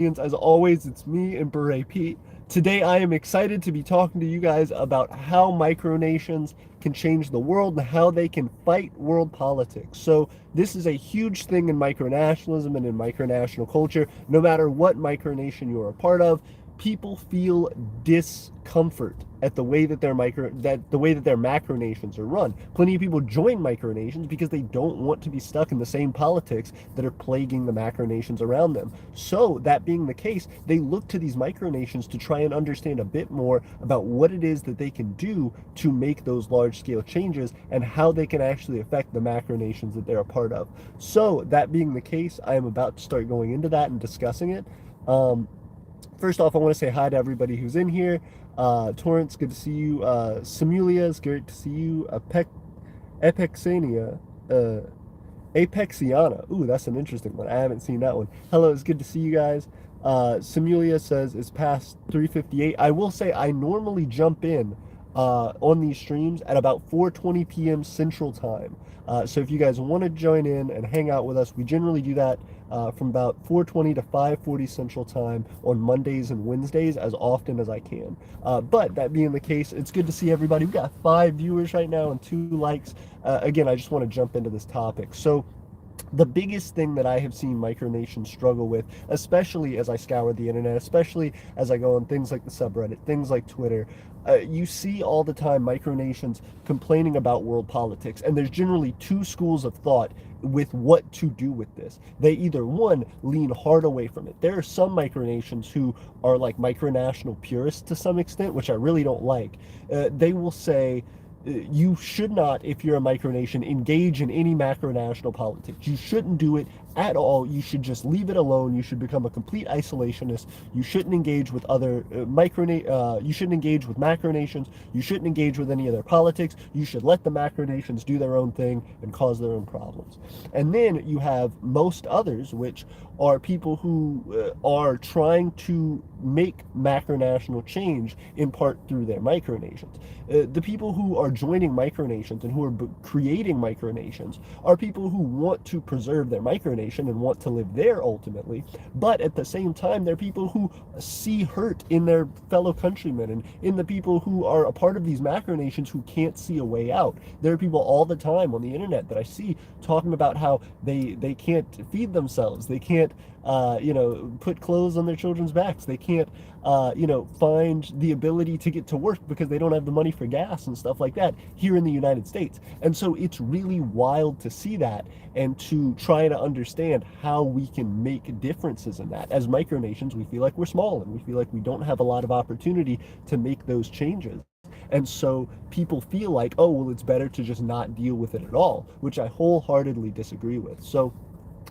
As always, it's me and Beret Pete. Today, I am excited to be talking to you guys about how micronations can change the world and how they can fight world politics. So, this is a huge thing in micronationalism and in micronational culture. No matter what micronation you're a part of, people feel discomfort at the way that their macronations are run. Plenty of people join micronations because they don't want to be stuck in the same politics that are plaguing the macronations around them. So, that being the case, they look to these micronations to try and understand a bit more about what it is that they can do to make those large scale changes and how they can actually affect the macronations that they're a part of. So, that being the case, I am about to start going into that and discussing it. Um, First off, I want to say hi to everybody who's in here. Torrance, good to see you. Simulia, it's great to see you. Apexania, uh, Apexiana. Ooh, that's an interesting one. I haven't seen that one. Hello, it's good to see you guys. Simulia says it's past 3:58. I will say I normally jump in on these streams at about 4:20 p.m. Central Time. So if you guys want to join in and hang out with us, we generally do that from about 4:20 to 5:40 Central Time on Mondays and Wednesdays as often as I can. But that being the case, it's good to see everybody. We got 5 viewers right now and 2 likes. Again, I just want to jump into this topic. So the biggest thing that I have seen micronations struggle with, especially as I scour the internet, especially as I go on things like the subreddit, things like Twitter, you see all the time micronations complaining about world politics. And there's generally two schools of thought with what to do with this. They either, one, lean hard away from it. There are some micronations who are like micronational purists to some extent, which I really don't like. They will say, you should not, if you're a micronation, engage in any macronational politics. You shouldn't do it at all. You should just leave it alone. You should become a complete isolationist. You shouldn't engage with other you shouldn't engage with macronations. You shouldn't engage with any of their politics. You should let the macronations do their own thing and cause their own problems. And then you have most others, which are people who are trying to make macronational change in part through their micronations. The people who are joining micronations and who are creating micronations are people who want to preserve their micronation and want to live there ultimately, but at the same time, they're people who see hurt in their fellow countrymen and in the people who are a part of these macronations who can't see a way out. There are people all the time on the internet that I see talking about how they can't feed themselves, they can't put clothes on their children's backs. They can't, find the ability to get to work because they don't have the money for gas and stuff like that here in the United States. And so it's really wild to see that and to try to understand how we can make differences in that. As micronations, we feel like we're small and we feel like we don't have a lot of opportunity to make those changes. And so people feel like, oh, well, it's better to just not deal with it at all, which I wholeheartedly disagree with. So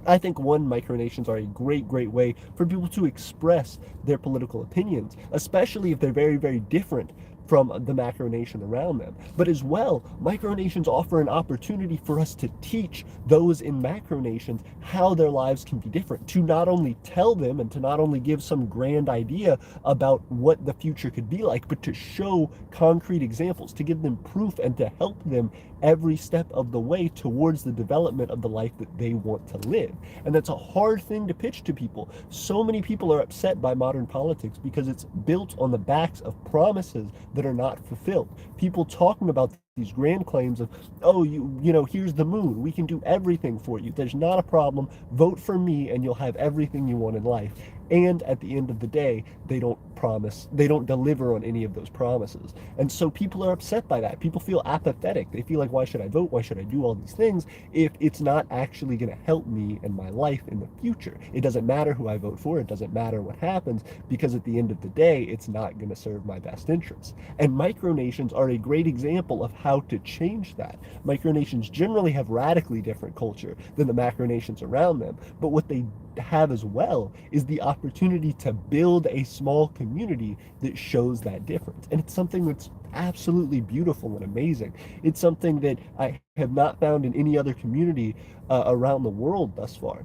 I think micronations are a great way for people to express their political opinions, especially if they're very, very different from the macronation around them. But as well, micronations offer an opportunity for us to teach those in macronations how their lives can be different, to not only tell them and to not only give some grand idea about what the future could be like, but to show concrete examples, to give them proof and to help them every step of the way towards the development of the life that they want to live. And that's a hard thing to pitch to people. So many people are upset by modern politics because it's built on the backs of promises that are not fulfilled. People talking about these grand claims of, oh, here's the moon, we can do everything for you, there's not a problem, vote for me and you'll have everything you want in life. And at the end of the day, they don't deliver on any of those promises. And so people are upset by that. People feel apathetic. They feel like, why should I vote? Why should I do all these things if it's not actually going to help me and my life in the future? It doesn't matter who I vote for. It doesn't matter what happens, because at the end of the day, it's not going to serve my best interests. And micronations are a great example of how to change that. Micronations generally have radically different culture than the macronations around them, but what they have as well is the opportunity to build a small community that shows that difference. And it's something that's absolutely beautiful and amazing. It's something that I have not found in any other community around the world thus far.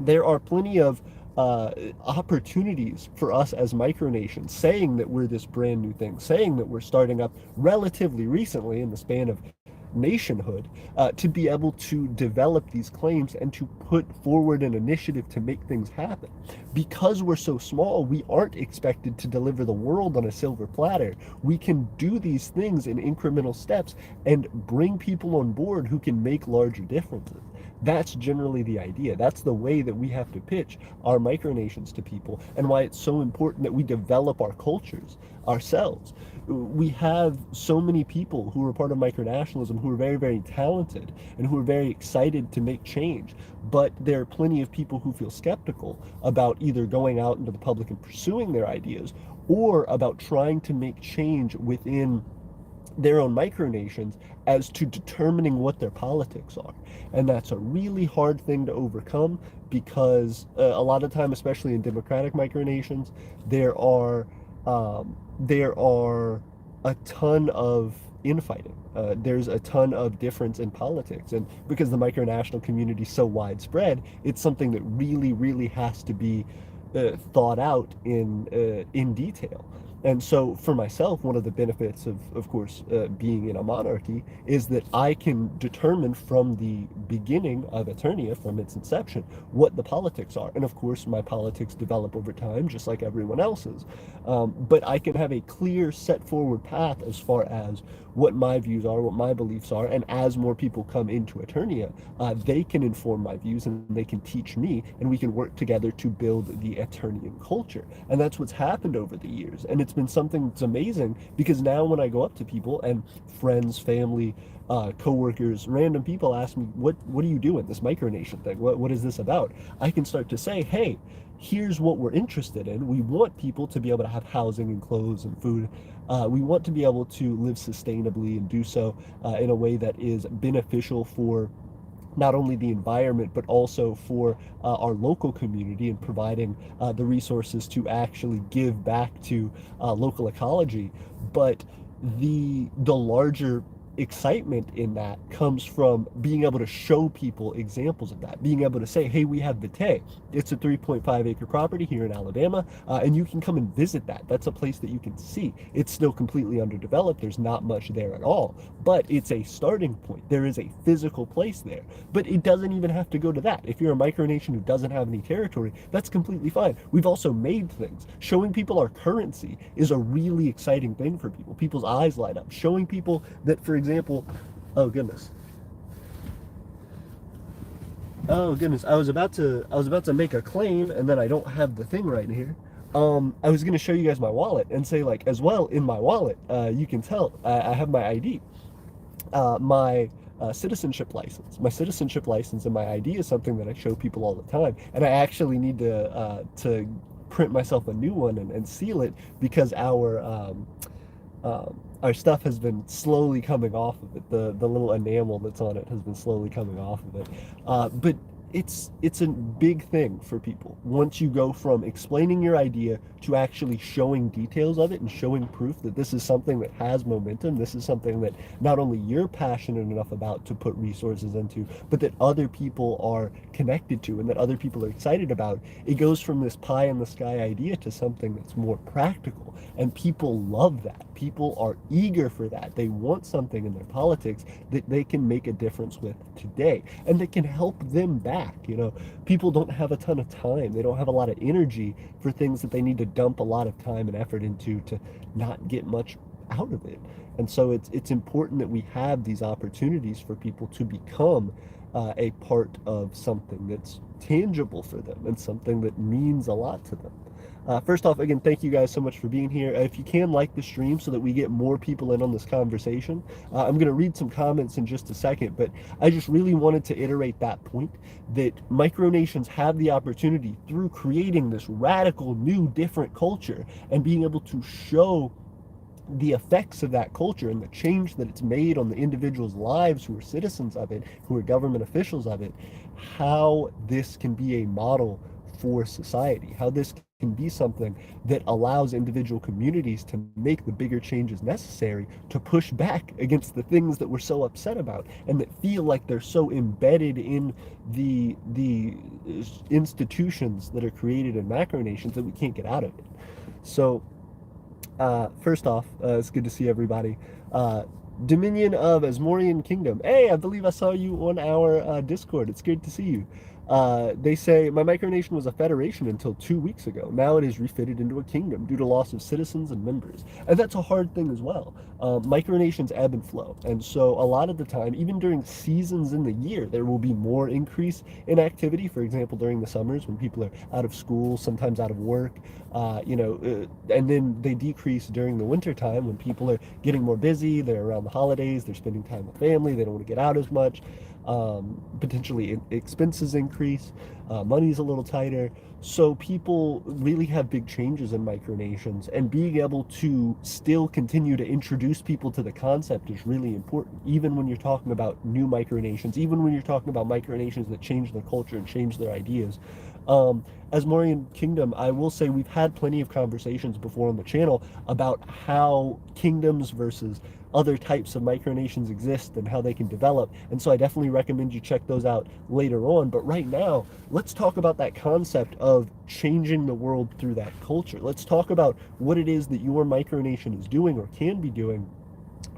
There are plenty of opportunities for us as micronations, saying that we're this brand new thing, saying that we're starting up relatively recently in the span of nationhood, to be able to develop these claims and to put forward an initiative to make things happen. Because we're so small, we aren't expected to deliver the world on a silver platter. We can do these things in incremental steps and bring people on board who can make larger differences. That's generally the idea. That's the way that we have to pitch our micronations to people, and why it's so important that we develop our cultures ourselves. We have so many people who are part of micronationalism who are very, very talented and who are very excited to make change. But there are plenty of people who feel skeptical about either going out into the public and pursuing their ideas, or about trying to make change within their own micronations as to determining what their politics are. And that's a really hard thing to overcome, because a lot of time, especially in democratic micronations, there are a ton of infighting. There's a ton of difference in politics, and because the micronational community is so widespread, it's something that really, really has to be thought out in detail. And so for myself, one of the benefits of course, being in a monarchy is that I can determine from the beginning of Aeternia, from its inception, what the politics are. And of course, my politics develop over time, just like everyone else's. But I can have a clear, set forward path as far as what my views are, what my beliefs are, and as more people come into Aeternia, they can inform my views and they can teach me, and we can work together to build the Aeternian culture. And that's what's happened over the years. And it's been something that's amazing, because now when I go up to people, and friends, family, coworkers, random people ask me, what are you doing, this micronation thing? What is this about? I can start to say, hey, here's what we're interested in. We want people to be able to have housing and clothes and food. We want to be able to live sustainably and do so in a way that is beneficial for not only the environment, but also for our local community, and providing the resources to actually give back to local ecology. But the larger excitement in that comes from being able to show people examples of that, being able to say, hey, we have Vitae. It's a 3.5 acre property here in Alabama, and you can come and visit that. That's a place that you can see. It's still completely underdeveloped. There's not much there at all, but it's a starting point. There is a physical place there, but it doesn't even have to go to that. If you're a micronation who doesn't have any territory, that's completely fine. We've also made things. Showing people our currency is a really exciting thing for people. People's eyes light up. Showing people that, for example, oh goodness, I was about to make a claim, and then I don't have the thing right here. I was going to show you guys my wallet and say, like, as well, in my wallet, you can tell I have my ID, my citizenship license. My citizenship license and my ID is something that I show people all the time, and I actually need to print myself a new one and seal it, because our stuff has been slowly coming off of it. The little enamel that's on it has been slowly coming off of it. But it's a big thing for people. Once you go from explaining your idea to actually showing details of it and showing proof that this is something that has momentum, this is something that not only you're passionate enough about to put resources into, but that other people are connected to and that other people are excited about, it goes from this pie in the sky idea to something that's more practical. And people love that. People are eager for that. They want something in their politics that they can make a difference with today, and that can help them back. You know, people don't have a ton of time. They don't have a lot of energy for things that they need to dump a lot of time and effort into to not get much out of it. And so it's important that we have these opportunities for people to become a part of something that's tangible for them and something that means a lot to them. First off, again, thank you guys so much for being here. If you can, like the stream so that we get more people in on this conversation. I'm going to read some comments in just a second, but I just really wanted to iterate that point, that micronations have the opportunity, through creating this radical, new, different culture and being able to show the effects of that culture and the change that it's made on the individuals' lives who are citizens of it, who are government officials of it, how this can be a model for society, how this can be something that allows individual communities to make the bigger changes necessary to push back against the things that we're so upset about and that feel like they're so embedded in the institutions that are created in macronations that we can't get out of it. So first off, it's good to see everybody. Dominion of Asmorian Kingdom. Hey, I believe I saw you on our Discord. It's great to see you. They say, my micronation was a federation until 2 weeks ago. Now it is refitted into a kingdom due to loss of citizens and members. And that's a hard thing as well. Micronations ebb and flow. And so a lot of the time, even during seasons in the year, there will be more increase in activity. For example, during the summers when people are out of school, sometimes out of work, and then they decrease during the winter time when people are getting more busy, they're around the holidays, they're spending time with family, they don't want to get out as much. Potentially expenses increase, money's a little tighter. So people really have big changes in micronations, and being able to still continue to introduce people to the concept is really important, even when you're talking about new micronations, even when you're talking about micronations that change their culture and change their ideas. As Morian Kingdom, I will say we've had plenty of conversations before on the channel about how kingdoms versus other types of micronations exist and how they can develop. And so I definitely recommend you check those out later on. But right now, let's talk about that concept of changing the world through that culture. Let's talk about what it is that your micronation is doing or can be doing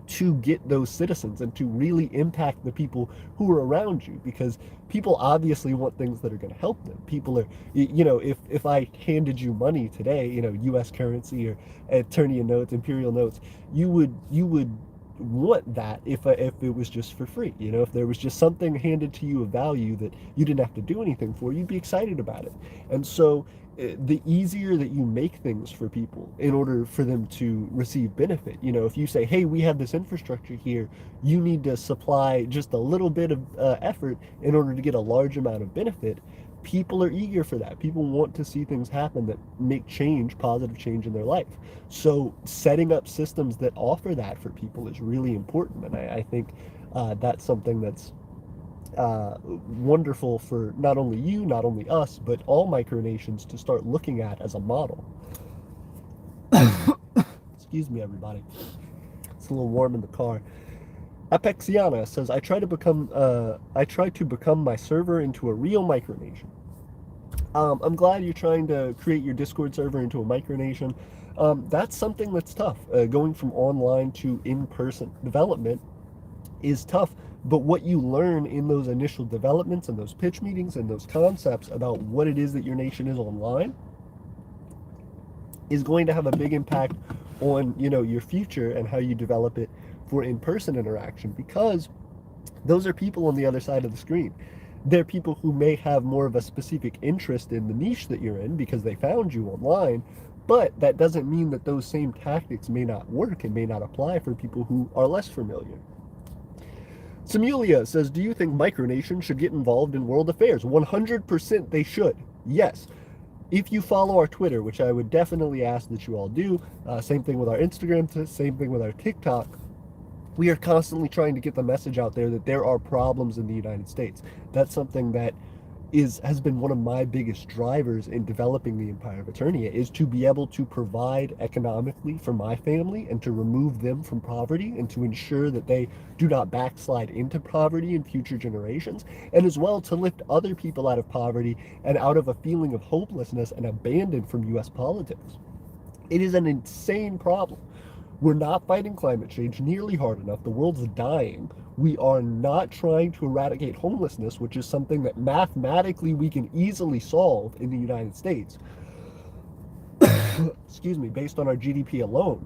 to get those citizens and to really impact the people who are around you, because people obviously want things that are going to help them. People are, if I handed you money today, US currency or Aeternia notes, imperial notes, you would want that if it was just for free. If there was just something handed to you of value that you didn't have to do anything for, you'd be excited about it. And so the easier that you make things for people in order for them to receive benefit. If you say, hey, we have this infrastructure here, you need to supply just a little bit of effort in order to get a large amount of benefit, people are eager for that. People want to see things happen that make change, positive change in their life. So setting up systems that offer that for people is really important. And I think that's something that's wonderful for not only you, not only us, but all micronations to start looking at as a model. Excuse me, everybody. It's a little warm in the car. Apexiana says, I try to become my server into a real micronation. I'm glad you're trying to create your Discord server into a micronation. That's something that's tough. Going from online to in-person development is tough, but what you learn in those initial developments and those pitch meetings and those concepts about what it is that your nation is online is going to have a big impact on your future and how you develop it for in-person interaction, because those are people on the other side of the screen. They're people who may have more of a specific interest in the niche that you're in because they found you online, but that doesn't mean that those same tactics may not work and may not apply for people who are less familiar. Samulia says, do you think micronations should get involved in world affairs? 100% they should. Yes. If you follow our Twitter, which I would definitely ask that you all do, same thing with our Instagram, same thing with our TikTok, we are constantly trying to get the message out there that there are problems in the United States. That's something that has been one of my biggest drivers in developing the Empire of Aeternia, is to be able to provide economically for my family and to remove them from poverty and to ensure that they do not backslide into poverty in future generations, and as well to lift other people out of poverty and out of a feeling of hopelessness and abandon from US politics. It is an insane problem. We're not fighting climate change nearly hard enough. The world's dying. We are not trying to eradicate homelessness, which is something that mathematically we can easily solve in the United States. Excuse me, based on our GDP alone.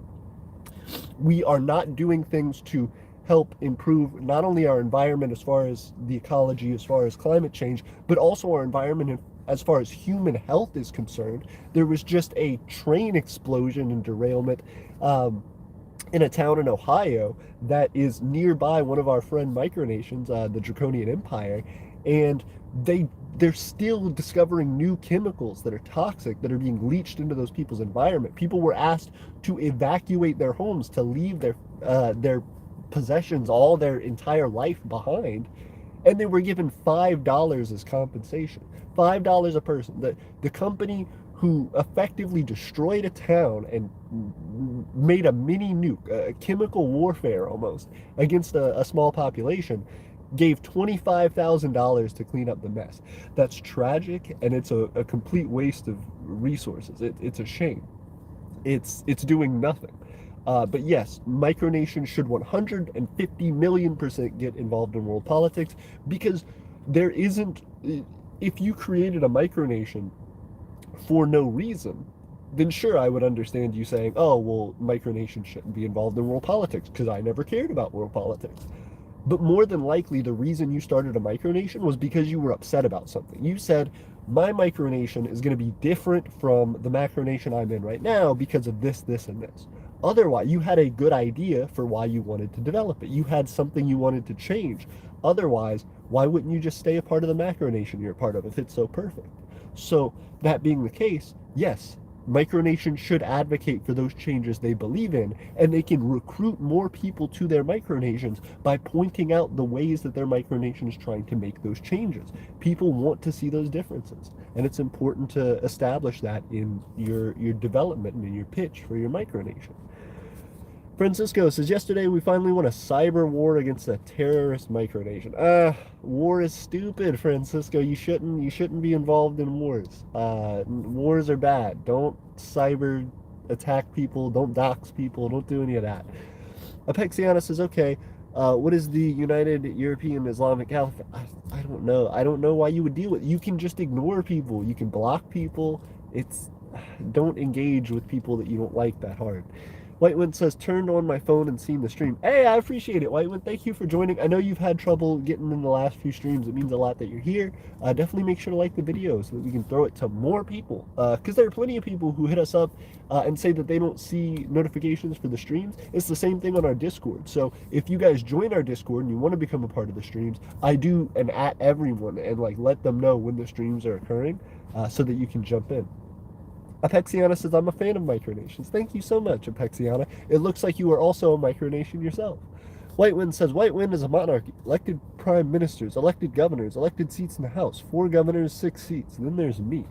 We are not doing things to help improve not only our environment as far as the ecology, as far as climate change, but also our environment as far as human health is concerned. There was just a train explosion and derailment in a town in Ohio that is nearby one of our friend micronations, the Draconian Empire, and they're still discovering new chemicals that are toxic, that are being leached into those people's environment. People were asked to evacuate their homes, to leave their possessions, all their entire life behind, and they were given $5 as compensation. $5 a person. The company who effectively destroyed a town and made a mini nuke, a chemical warfare almost, against a small population, gave $25,000 to clean up the mess. That's tragic, and it's a complete waste of resources. It's a shame. It's doing nothing. But yes, micronations should 150 million% get involved in world politics because there isn't. If you created a micronation for no reason, then sure, I would understand you saying, oh, well, micronations shouldn't be involved in world politics because I never cared about world politics. But more than likely, the reason you started a micronation was because you were upset about something. You said, my micronation is going to be different from the macronation I'm in right now because of this, this, and this. Otherwise, you had a good idea for why you wanted to develop it. You had something you wanted to change. Otherwise, why wouldn't you just stay a part of the macronation you're a part of if it's so perfect? So, that being the case, yes, micronations should advocate for those changes they believe in, and they can recruit more people to their micronations by pointing out the ways that their micronation is trying to make those changes. People want to see those differences, and it's important to establish that in your development and in your pitch for your micronation. Francisco says, yesterday we finally won a cyber war against a terrorist micronation. War is stupid, Francisco. You shouldn't be involved in wars. Wars are bad. Don't cyber attack people. Don't dox people. Don't do any of that. Apexiana says, okay, what is the United European Islamic Caliphate? I don't know. I don't know why you would deal with it. You can just ignore people. You can block people. Don't engage with people that you don't like that hard. Whitewind says, turned on my phone and seen the stream. Hey, I appreciate it, Whitewind. Thank you for joining. I know you've had trouble getting in the last few streams. It means a lot that you're here. Definitely make sure to like the video so that we can throw it to more people. Because there are plenty of people who hit us up and say that they don't see notifications for the streams. It's the same thing on our Discord. So if you guys join our Discord and you want to become a part of the streams, I do an at everyone and let them know when the streams are occurring so that you can jump in. Apexiana says, I'm a fan of micronations. Thank you so much, Apexiana. It looks like you are also a micronation yourself. Whitewind says, Whitewind is a monarchy. Elected prime ministers, elected governors, elected seats in the House. 4 governors, 6 seats. And then there's me.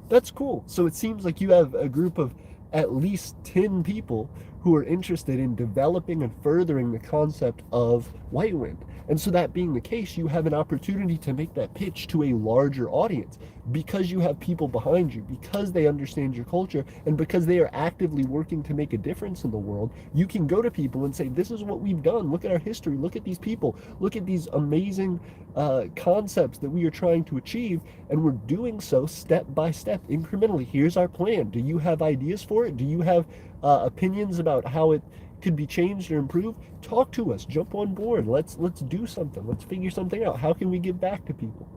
That's cool. So it seems like you have a group of at least 10 people who are interested in developing and furthering the concept of Whitewind. And so that being the case, you have an opportunity to make that pitch to a larger audience because you have people behind you, because they understand your culture, and because they are actively working to make a difference in the world. You can go to people and say, this is what we've done. Look at our history. Look at these people. Look at these amazing concepts that we are trying to achieve. And we're doing so step by step, incrementally. Here's our plan. Do you have ideas for it? Do you have opinions about how it could be changed or improved? Talk to us. Jump on board. Let's do something. Let's figure something out. How can we give back to people?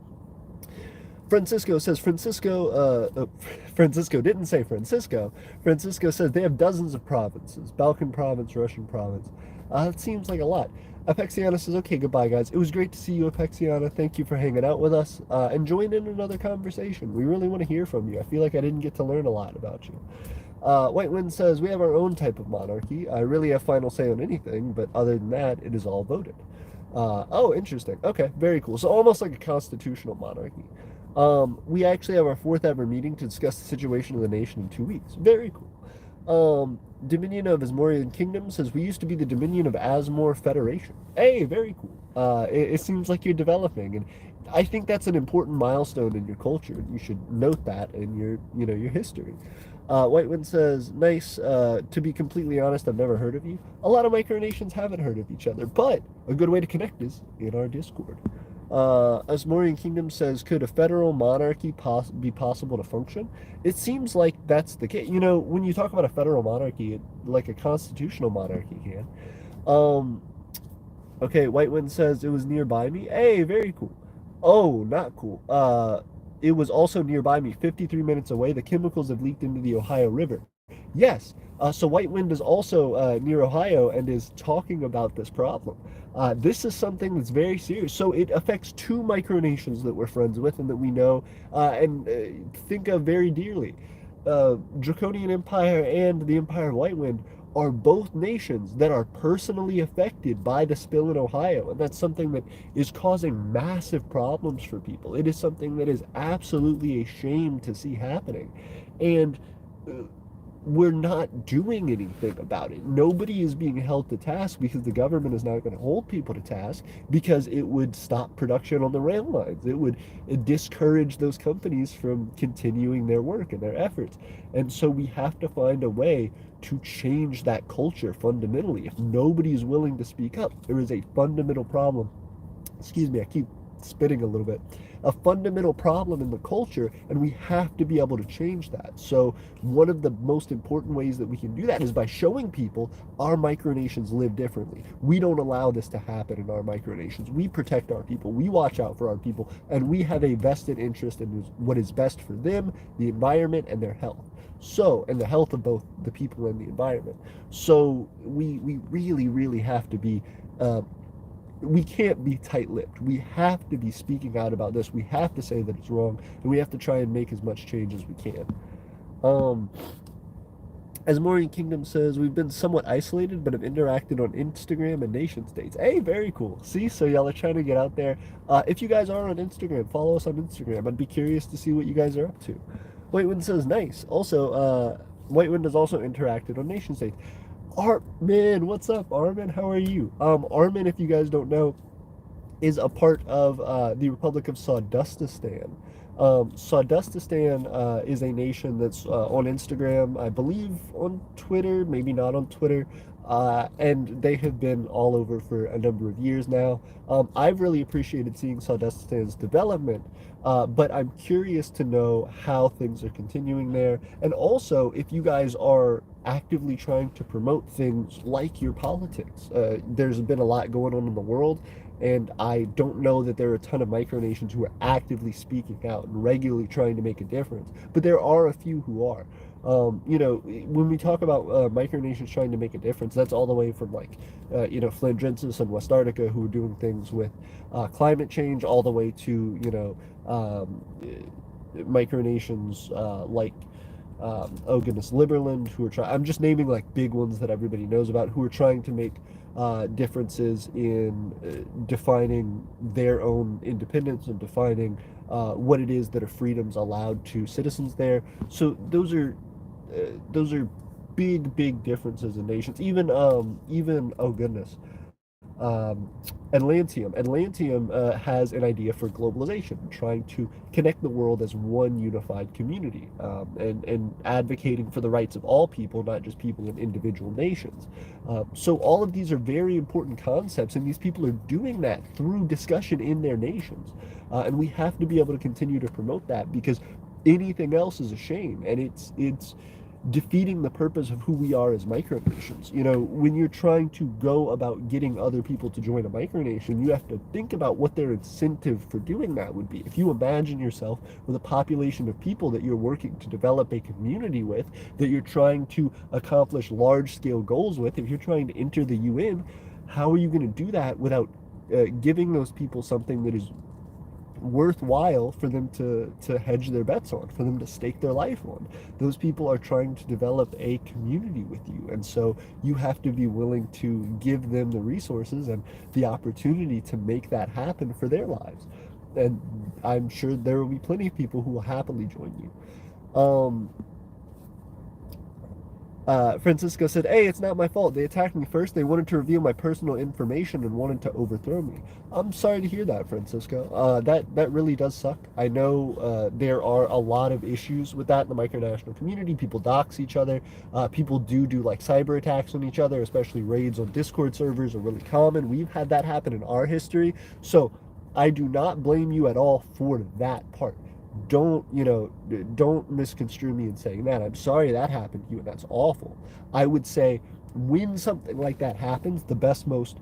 Francisco says, Francisco didn't say Francisco. Francisco says they have dozens of provinces. Balkan province, Russian province. It seems like a lot. Apexiana says, okay, goodbye, guys. It was great to see you, Apexiana. Thank you for hanging out with us. And join in another conversation. We really want to hear from you. I feel like I didn't get to learn a lot about you. Whitewind says, we have our own type of monarchy. I really have final say on anything, but other than that, it is all voted. Oh, interesting. Okay, very cool. So almost like a constitutional monarchy. We actually have our 4th ever meeting to discuss the situation of the nation in 2 weeks. Very cool. Dominion of Asmorian Kingdom says, we used to be the Dominion of Asmor Federation. Hey, very cool. It seems like you're developing, and I think that's an important milestone in your culture. You should note that in your history. Whitewind says, nice. To be completely honest, I've never heard of you. A lot of micronations haven't heard of each other, but a good way to connect is in our Discord. Asmorian Kingdom says, could a federal monarchy be possible to function? It seems like that's the case. When you talk about a federal monarchy, like a constitutional monarchy can. Okay, Whitewind says it was nearby me. Hey, very cool. Oh, not cool. It was also nearby me, 53 minutes away. The chemicals have leaked into the Ohio River. Yes. So Whitewind is also near Ohio and is talking about this problem. This is something that's very serious. So it affects 2 micronations that we're friends with and that we know and think of very dearly. Draconian Empire and the Empire of Whitewind are both nations that are personally affected by the spill in Ohio. And that's something that is causing massive problems for people. It is something that is absolutely a shame to see happening. And we're not doing anything about it. Nobody is being held to task because the government is not going to hold people to task because it would stop production on the rail lines. It would discourage those companies from continuing their work and their efforts. And so we have to find a way to change that culture fundamentally. If nobody is willing to speak up, there is a fundamental problem. Excuse me, I keep spitting a little bit. A fundamental problem in the culture, and we have to be able to change that. So one of the most important ways that we can do that is by showing people our micronations live differently. We don't allow this to happen in our micronations. We protect our people, we watch out for our people, and we have a vested interest in what is best for them, the environment, and their health. So, and the health of both the people and the environment. So we really, really have to be we can't be tight-lipped. We have to be speaking out about this. We have to say that it's wrong, and we have to try and make as much change as we can. Um, as Maureen Kingdom says, we've been somewhat isolated, but have interacted on Instagram and nation states. Hey, very cool. See, so y'all are trying to get out there. If you guys are on Instagram, follow us on Instagram. I'd be curious to see what you guys are up to. Whitewind says, nice. Also, Whitewind has also interacted on nation states. Armin, what's up, Armin? How are you? Armin, if you guys don't know, is a part of the Republic of Sawdustistan. Sawdustistan is a nation that's on Instagram, I believe on Twitter, maybe not on Twitter, and they have been all over for a number of years now. I've really appreciated seeing Sawdustistan's development, but I'm curious to know how things are continuing there, and also if you guys are actively trying to promote things like your politics. There's been a lot going on in the world, and I don't know that there are a ton of micronations who are actively speaking out and regularly trying to make a difference, but there are a few who are. When we talk about micronations trying to make a difference, that's all the way from Flandrensis and West Arctica, who are doing things with climate change, all the way to, micronations oh goodness, Liberland, who are trying, I'm just naming like big ones that everybody knows about, who are trying to make differences in defining their own independence and defining what it is that a freedom's allowed to citizens there. So those are big differences in nations. Even oh goodness, um, Atlantium. Atlantium has an idea for globalization, trying to connect the world as one unified community, and advocating for the rights of all people, not just people in individual nations. So all of these are very important concepts, and these people are doing that through discussion in their nations. And we have to be able to continue to promote that, because anything else is a shame, and it's defeating the purpose of who we are as micronations. When you're trying to go about getting other people to join a micronation, you have to think about what their incentive for doing that would be. If you imagine yourself with a population of people that you're working to develop a community with, that you're trying to accomplish large-scale goals with, if you're trying to enter the UN, how are you going to do that without giving those people something that is worthwhile for them to hedge their bets on, for them to stake their life on? Those people are trying to develop a community with you, and so you have to be willing to give them the resources and the opportunity to make that happen for their lives. And I'm sure there will be plenty of people who will happily join you. Francisco said, hey, it's not my fault. They attacked me first. They wanted to reveal my personal information and wanted to overthrow me. I'm sorry to hear that, Francisco. That really does suck. I know there are a lot of issues with that in the micronational community. People dox each other. People do like cyber attacks on each other, especially raids on Discord servers are really common. We've had that happen in our history. So I do not blame you at all for that part. Don't misconstrue me in saying that. I'm sorry that happened to you, and that's awful. I would say when something like that happens, the best, most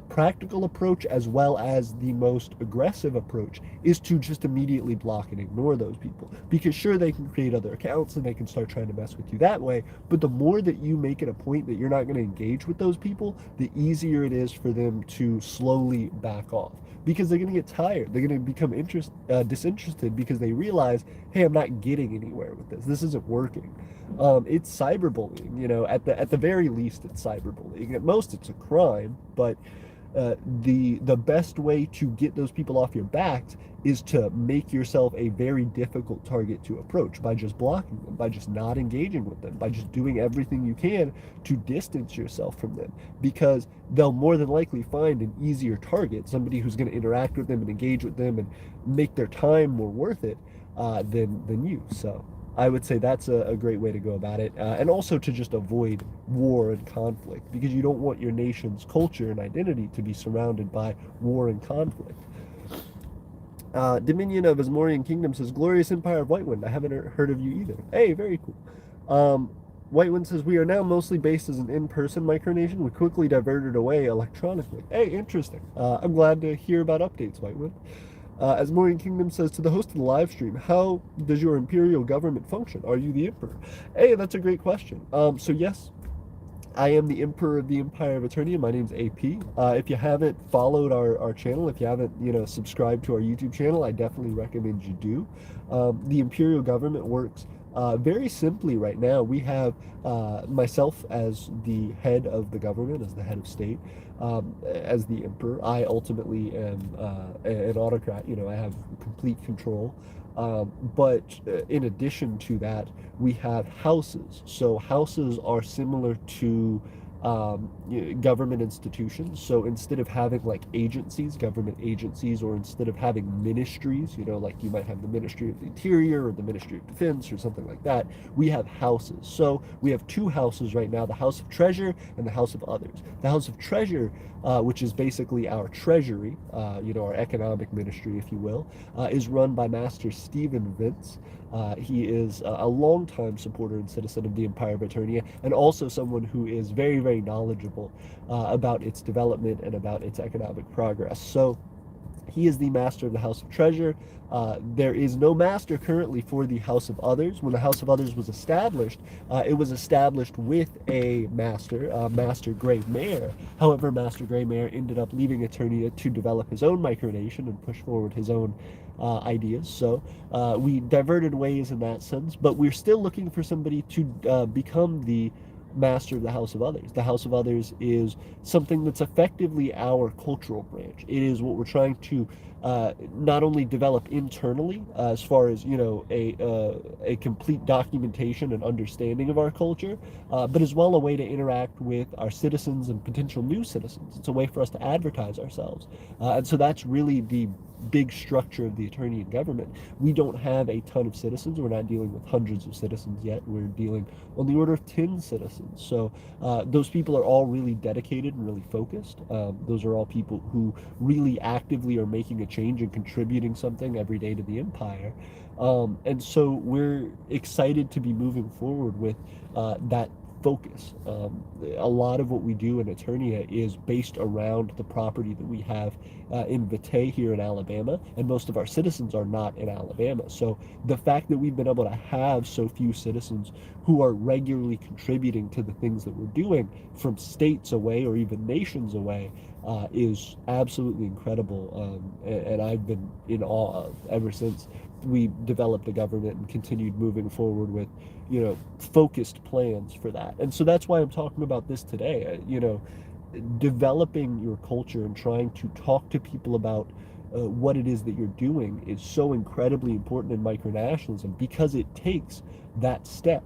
practical approach, as well as the most aggressive approach, is to just immediately block and ignore those people. Because sure, they can create other accounts and they can start trying to mess with you that way, but the more that you make it a point that you're not going to engage with those people, the easier it is for them to slowly back off. Because they're going to get tired. They're going to become disinterested, because they realize, hey, I'm not getting anywhere with this. This isn't working. It's cyberbullying. At the very least, it's cyberbullying. At most, it's a crime. But the best way to get those people off your backs is to make yourself a very difficult target to approach by just blocking them, by just not engaging with them, by just doing everything you can to distance yourself from them, because they'll more than likely find an easier target, somebody who's going to interact with them and engage with them and make their time more worth it than you. So I would say that's a great way to go about it. And also to just avoid war and conflict, because you don't want your nation's culture and identity to be surrounded by war and conflict. Dominion of Asmorian Kingdom says, Glorious Empire of Whitewind. I haven't heard of you either. Hey, very cool. Whitewind says, we are now mostly based as an in-person micronation. We quickly diverted away electronically. Hey, interesting. I'm glad to hear about updates, Whitewind. Asmorian Kingdom says, to the host of the live stream, how does your imperial government function? Are you the emperor? Hey, that's a great question. So yes, I am the Emperor of the Empire of Aeternia. My name's AP. If you haven't followed our channel, if you haven't, subscribed to our YouTube channel, I definitely recommend you do. The Imperial government works very simply right now. We have myself as the head of the government, as the head of state, as the emperor. I ultimately am an autocrat. I have complete control. But in addition to that, we have houses. So houses are similar to government institutions. So instead of having like agencies, government agencies, or instead of having ministries, like you might have the Ministry of the Interior or the Ministry of Defense or something like that, we have houses. So we have two houses right now, the House of Treasure and the House of Others. The House of Treasure, which is basically our treasury, our economic ministry, if you will, is run by Master Stephen Vince. He is a longtime supporter and citizen of the Empire of Aeternia, and also someone who is very, very knowledgeable about its development and about its economic progress. So he is the master of the House of Treasure. There is no master currently for the House of Others. When the House of Others was established, it was established with a master, Master Grey Mare. However, Master Grey Mare ended up leaving Aeternia to develop his own micronation and push forward his own ideas. So we diverted ways in that sense, but we're still looking for somebody to become the master of the House of Others. The House of Others is something that's effectively our cultural branch. It is what we're trying to not only develop internally, as far as a complete documentation and understanding of our culture, but as well a way to interact with our citizens and potential new citizens. It's a way for us to advertise ourselves, and so that's really the big structure of the Aeternian government. We don't have a ton of citizens. We're not dealing with hundreds of citizens yet. We're dealing on the order of 10 citizens. So those people are all really dedicated and really focused. Those are all people who really actively are making a change and contributing something every day to the empire. And so we're excited to be moving forward with that focus. A lot of what we do in Aeternia is based around the property that we have in Vitae here in Alabama, and most of our citizens are not in Alabama. So the fact that we've been able to have so few citizens who are regularly contributing to the things that we're doing from states away or even nations away is absolutely incredible, and I've been in awe of ever since we developed the government and continued moving forward with focused plans for that. And so that's why I'm talking about this today. Developing your culture and trying to talk to people about what it is that you're doing is so incredibly important in micronationalism, because it takes that step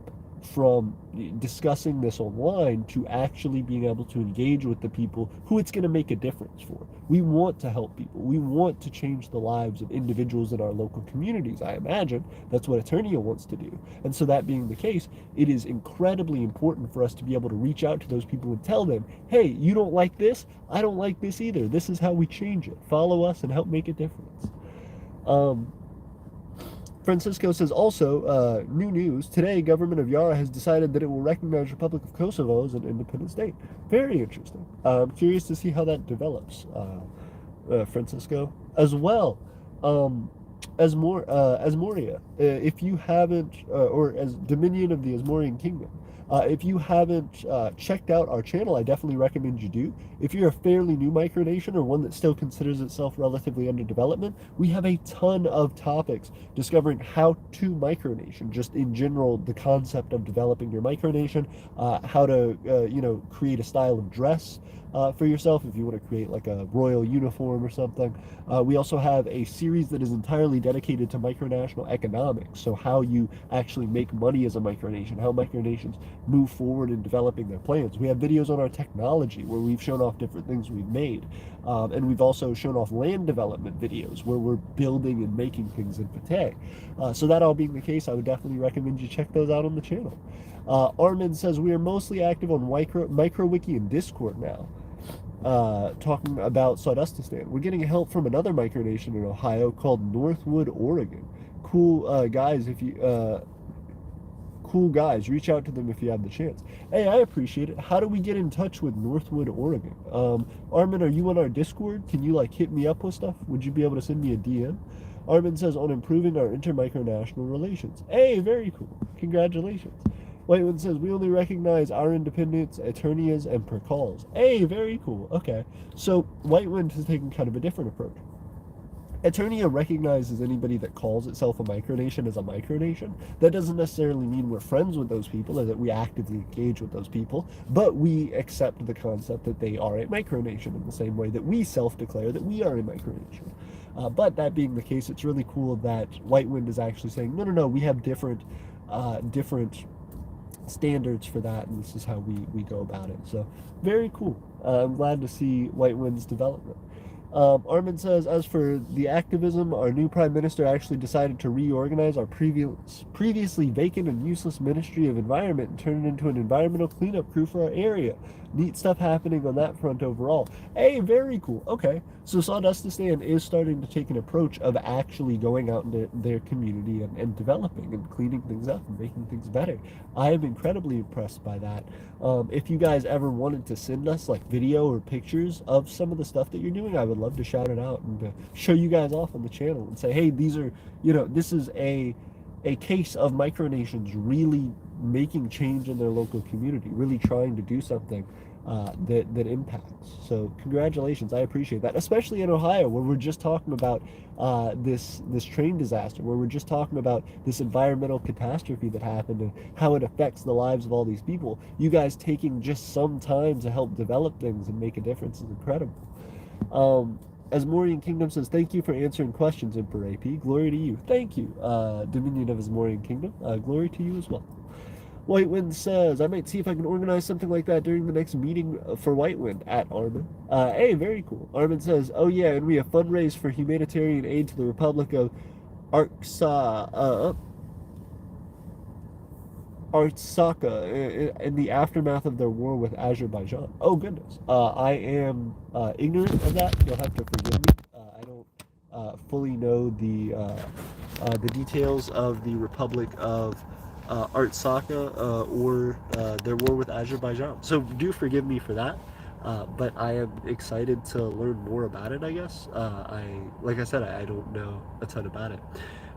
from discussing this online to actually being able to engage with the people who it's going to make a difference for. We want to help people. We want to change the lives of individuals in our local communities. I imagine that's what Aeternia wants to do. And so that being the case, it is incredibly important for us to be able to reach out to those people and tell them, hey, you don't like this? I don't like this either. This is how we change it. Follow us and help make a difference. Francisco says also, new news, today government of Yara has decided that it will recognize Republic of Kosovo as an independent state. Very interesting. I'm curious to see how that develops, Francisco. As well, Asmoria, if you haven't, or as Dominion of the Asmorian Kingdom, If you haven't checked out our channel, I definitely recommend you do. If you're a fairly new micronation or one that still considers itself relatively under development, we have a ton of topics discovering how to micronation, just in general, the concept of developing your micronation, how to, create a style of dress for yourself if you want to create like a royal uniform or something. We also have a series that is entirely dedicated to micronational economics, so how you actually make money as a micronation, how micronations move forward in developing their plans. We have videos on our technology where we've shown off different things we've made, and we've also shown off land development videos where we're building and making things in Pate. So that all being the case, I would definitely recommend you check those out on the channel. Armin says we are mostly active on MicroWiki and Discord now, talking about Sawdustistan. We're getting help from another micronation in Ohio called Northwood, Oregon. Cool guys, if you cool guys, reach out to them if you have the chance. Hey, I appreciate it. How do we get in touch with Northwood, Oregon? Armin, are you on our Discord? Can you like hit me up with stuff? Would you be able to send me a DM? Armin says on improving our intermicronational relations. Hey, very cool. Congratulations. Whiteman says we only recognize our independents, Aeternias, and Percals. Hey, very cool. Okay. So Whitewind has taken kind of a different approach. Aeternia recognizes anybody that calls itself a micronation as a micronation. That doesn't necessarily mean we're friends with those people or that we actively engage with those people, but we accept the concept that they are a micronation in the same way that we self-declare that we are a micronation. But that being the case, it's really cool that Whitewind is actually saying, no, we have different standards for that, and this is how we go about it. So very cool. I'm glad to see Whitewind's development. Armin says, as for the activism, our new prime minister actually decided to reorganize our previously vacant and useless Ministry of Environment and turn it into an environmental cleanup crew for our area. Neat stuff happening on that front overall. Hey, very cool. Okay, so Sawdustistan is starting to take an approach of actually going out into their community and developing and cleaning things up and making things better. I am incredibly impressed by that. If you guys ever wanted to send us like video or pictures of some of the stuff that you're doing, I would love to shout it out and to show you guys off on the channel and say, hey, these are, this is a case of micronations really making change in their local community, really trying to do something that impacts. So congratulations, I appreciate that, especially in Ohio, where we're just talking about this train disaster, where we're just talking about this environmental catastrophe that happened and how it affects the lives of all these people. You guys taking just some time to help develop things and make a difference is incredible. As Morian Kingdom says, thank you for answering questions, Emperor AP. Glory to you. Thank you, Dominion of Asmorian Kingdom. Glory to you as well. Whitewind says, I might see if I can organize something like that during the next meeting for Whitewind at Armin. Hey, very cool. Armin says, oh yeah, and we have fundraised for humanitarian aid to the Republic of Artsakh, in the aftermath of their war with Azerbaijan. Oh goodness. I am ignorant of that. You'll have to forgive me. I don't fully know the details of the Republic of Artsakh or their war with Azerbaijan. So do forgive me for that. But I am excited to learn more about it, I guess. Like I said, I don't know a ton about it.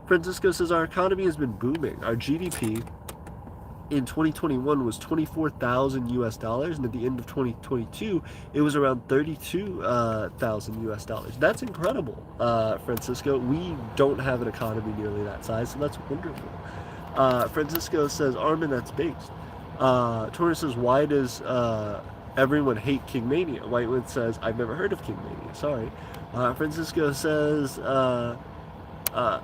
Francisco says, our economy has been booming. Our GDP in 2021 was 24,000 US dollars, and at the end of 2022 it was around 32,000 US dollars. That's incredible, Francisco. We don't have an economy nearly that size, so that's wonderful. Francisco says, Armin, that's based. Torres says, why does everyone hate King Mania? Whitewood says, I've never heard of King Mania, sorry. Francisco says,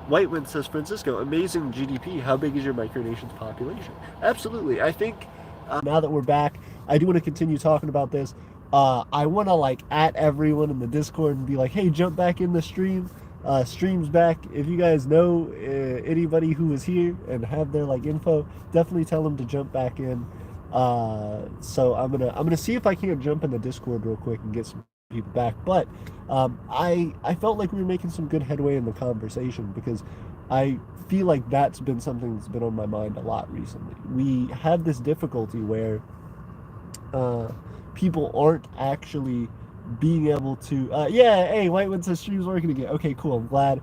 Whitewind says, Francisco, amazing GDP. How big is your micronation's population? Absolutely. I think now that we're back, I do want to continue talking about this. I want to like at everyone in the Discord and be like, hey, jump back in the stream. Streams back. If you guys know anybody who is here and have their like info, definitely tell them to jump back in. So I'm gonna see if I can't jump in the Discord real quick and get some people back. But I felt like we were making some good headway in the conversation, because I feel like that's been something that's been on my mind a lot recently. We have this difficulty where people aren't actually being able to yeah, hey, Whitewood says stream's working again. Okay, cool. I'm glad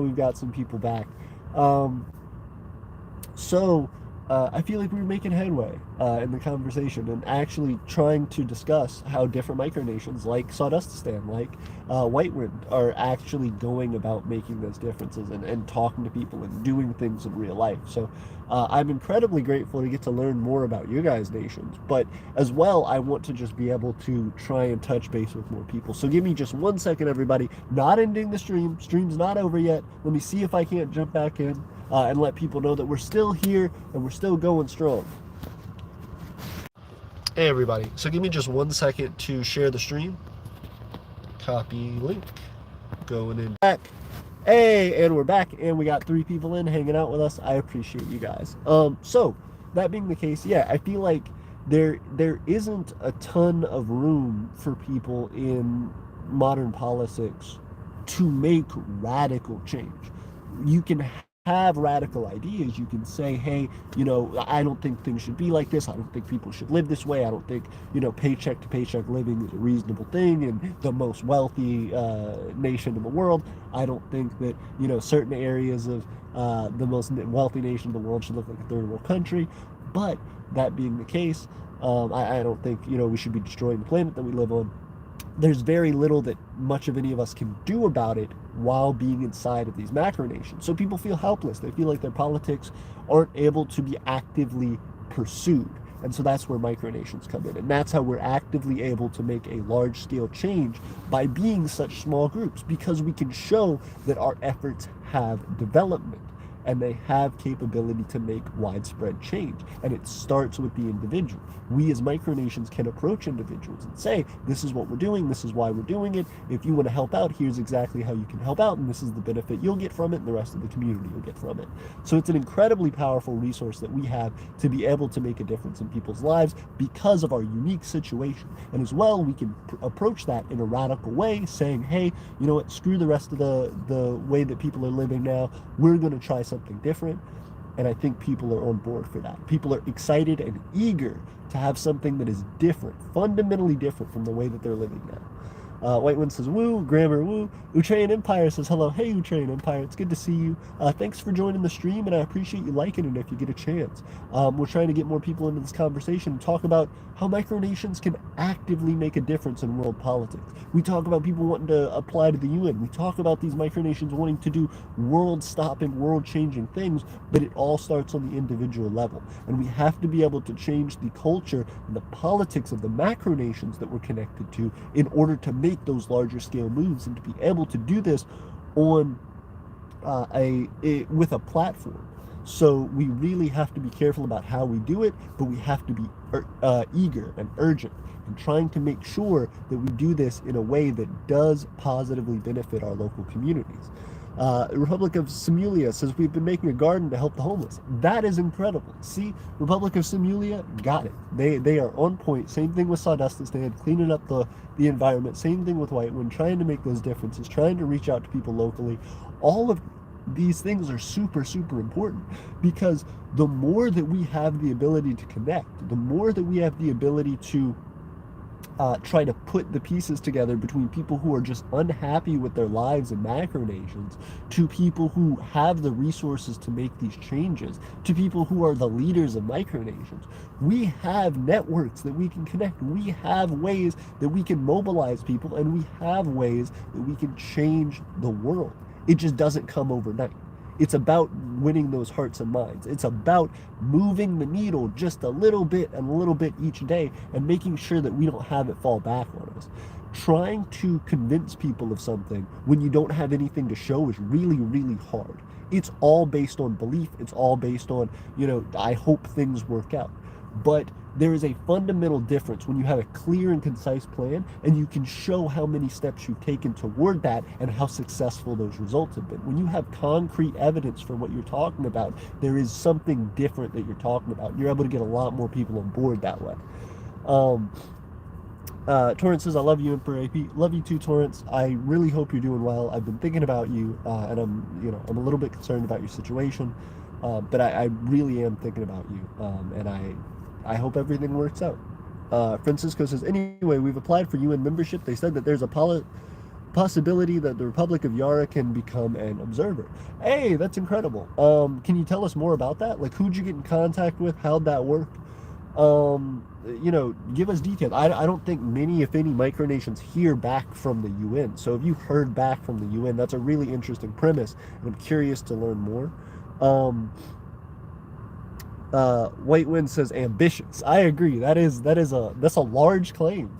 we've got some people back. So I feel like we're making headway in the conversation and actually trying to discuss how different micronations like Sawdustistan, like Whitewind, are actually going about making those differences and talking to people and doing things in real life. So I'm incredibly grateful to get to learn more about you guys' nations, but as well, I want to just be able to try and touch base with more people. So give me just 1 second, everybody. Not ending the stream. Stream's not over yet. Let me see if I can't jump back in and let people know that we're still here and we're still going strong. Hey, everybody. So give me just 1 second to share the stream. Copy link. Going in back. Hey, and we're back, and we got 3 people in hanging out with us. I appreciate you guys. So that being the case, yeah, I feel like there isn't a ton of room for people in modern politics to make radical change. You can have radical ideas. You can say, hey, I don't think things should be like this. I don't think people should live this way. I don't think, paycheck to paycheck living is a reasonable thing in the most wealthy nation in the world. I don't think that, certain areas of the most wealthy nation in the world should look like a third world country. But that being the case, I don't think, we should be destroying the planet that we live on. There's very little that much of any of us can do about it while being inside of these macronations. So people feel helpless. They feel like their politics aren't able to be actively pursued. And so that's where micronations come in. And that's how we're actively able to make a large scale change by being such small groups, because we can show that our efforts have development and they have capability to make widespread change. And it starts with the individual. We as micronations can approach individuals and say, this is what we're doing, this is why we're doing it. If you want to help out, here's exactly how you can help out, and this is the benefit you'll get from it, and the rest of the community will get from it. So it's an incredibly powerful resource that we have to be able to make a difference in people's lives because of our unique situation. And as well, we can approach that in a radical way, saying, hey, you know what, screw the rest of the way that people are living now. We're going to try something different. And I think people are on board for that. People are excited and eager to have something that is different, fundamentally different from the way that they're living now. Whitewind says, woo, grammar, woo. Utrayan Empire says, hello. Hey, Utrayan Empire, it's good to see you. Thanks for joining the stream, and I appreciate you liking it if you get a chance. We're trying to get more people into this conversation and talk about how micronations can actively make a difference in world politics. We talk about people wanting to apply to the UN. We talk about these micronations wanting to do world-stopping, world-changing things, but it all starts on the individual level. And we have to be able to change the culture and the politics of the macronations that we're connected to in order to make those larger scale moves, and to be able to do this on with a platform. So we really have to be careful about how we do it, but we have to be eager and urgent and trying to make sure that we do this in a way that does positively benefit our local communities. Republic of Simulia says, we've been making a garden to help the homeless. That is incredible. See, Republic of Simulia got it. They are on point. Same thing with Sawdustistan, cleaning up the environment. Same thing with Whitewind, trying to make those differences, trying to reach out to people locally. All of these things are super, super important, because the more that we have the ability to connect, the more that we have the ability to try to put the pieces together between people who are just unhappy with their lives in macronations, to people who have the resources to make these changes, to people who are the leaders of micronations. We have networks that we can connect. We have ways that we can mobilize people, and we have ways that we can change the world. It just doesn't come overnight. It's about winning those hearts and minds. It's about moving the needle just a little bit and a little bit each day, and making sure that we don't have it fall back on us. Trying to convince people of something when you don't have anything to show is really, really hard. It's all based on belief. It's all based on, I hope things work out. But there is a fundamental difference when you have a clear and concise plan, and you can show how many steps you've taken toward that and how successful those results have been. When you have concrete evidence for what you're talking about, there is something different that you're talking about, and you're able to get a lot more people on board that way. Torrance says, I love you, Emperor AP. Love you too, Torrance. I really hope you're doing well. I've been thinking about you, and I'm a little bit concerned about your situation, but I really am thinking about you, and I hope everything works out. Francisco says, anyway, we've applied for UN membership. They said that there's a Possibility that the Republic of Yara can become an observer. Hey, that's incredible. Can you tell us more about that? Like, who'd you get in contact with? How'd that work? Give us details. I don't think many, if any, micronations hear back from the UN. So if you heard back from the UN, that's a really interesting premise, and I'm curious to learn more. Um, White Wind says ambitious. I agree. That's a large claim,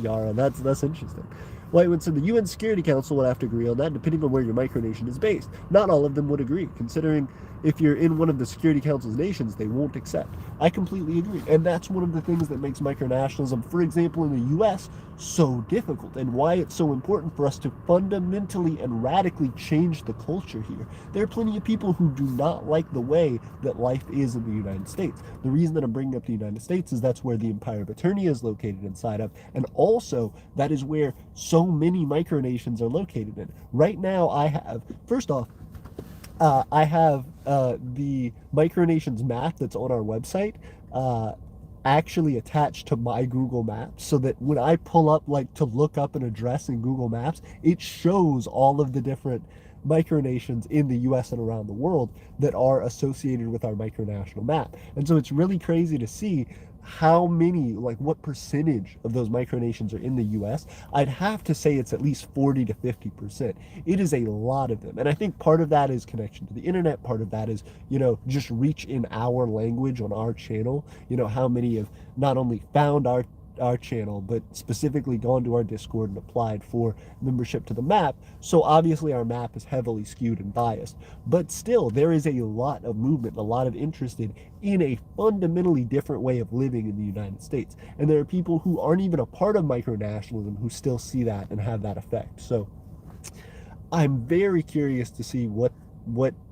Yara. That's interesting. White Wind said the UN Security Council would have to agree on that, depending on where your micronation is based. Not all of them would agree, considering if you're in one of the Security Council's nations, they won't accept. I completely agree, and that's one of the things that makes micronationalism, for example, in the U.S., so difficult, and why it's so important for us to fundamentally and radically change the culture here. There are plenty of people who do not like the way that life is in the United States. The reason that I'm bringing up the United States is that's where the Empire of Aeternia is located inside of, and also that is where so many micronations are located in. Right now, first off, I have the Micronations map that's on our website actually attached to my Google Maps, so that when I pull up, like, to look up an address in Google Maps, it shows all of the different micronations in the US and around the world that are associated with our micronational map. And so it's really crazy to see how many, like, what percentage of those micronations are in the US. I'd have to say it's at least 40 to 50%. It is a lot of them. And I think part of that is connection to the internet. Part of that is, just reach in our language on our channel. How many have not only found our channel, but specifically gone to our Discord and applied for membership to the map. So obviously our map is heavily skewed and biased, but still there is a lot of movement, a lot of interest in a fundamentally different way of living in the United States. And there are people who aren't even a part of micronationalism who still see that and have that effect. So I'm very curious to see what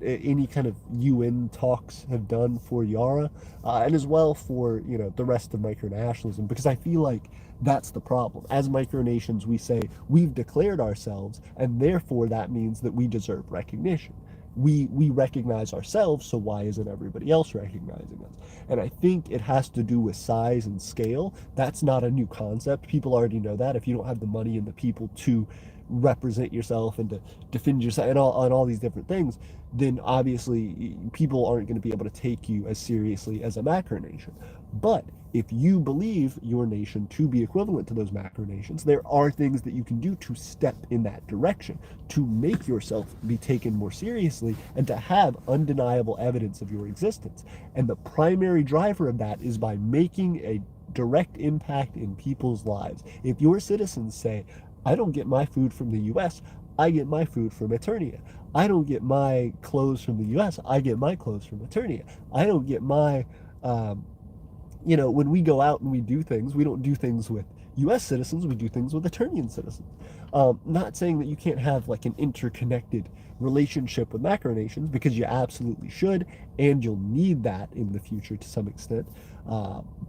any kind of UN talks have done for Yara, and as well for the rest of micronationalism, because I feel like that's the problem. As micronations, we say we've declared ourselves, and therefore that means that we deserve recognition. We recognize ourselves, so why isn't everybody else recognizing us? And I think it has to do with size and scale. That's not a new concept. People already know that. If you don't have the money and the people to represent yourself and to defend yourself and all these different things, then obviously people aren't going to be able to take you as seriously as a macronation. But if you believe your nation to be equivalent to those macronations, there are things that you can do to step in that direction, to make yourself be taken more seriously and to have undeniable evidence of your existence. And the primary driver of that is by making a direct impact in people's lives. If your citizens say, I don't get my food from the US, I get my food from Aeternia. I don't get my clothes from the US, I get my clothes from Aeternia. I don't get my, when we go out and we do things, we don't do things with US citizens, we do things with Aeternian citizens. Not saying that you can't have like an interconnected relationship with macronations, because you absolutely should, and you'll need that in the future to some extent.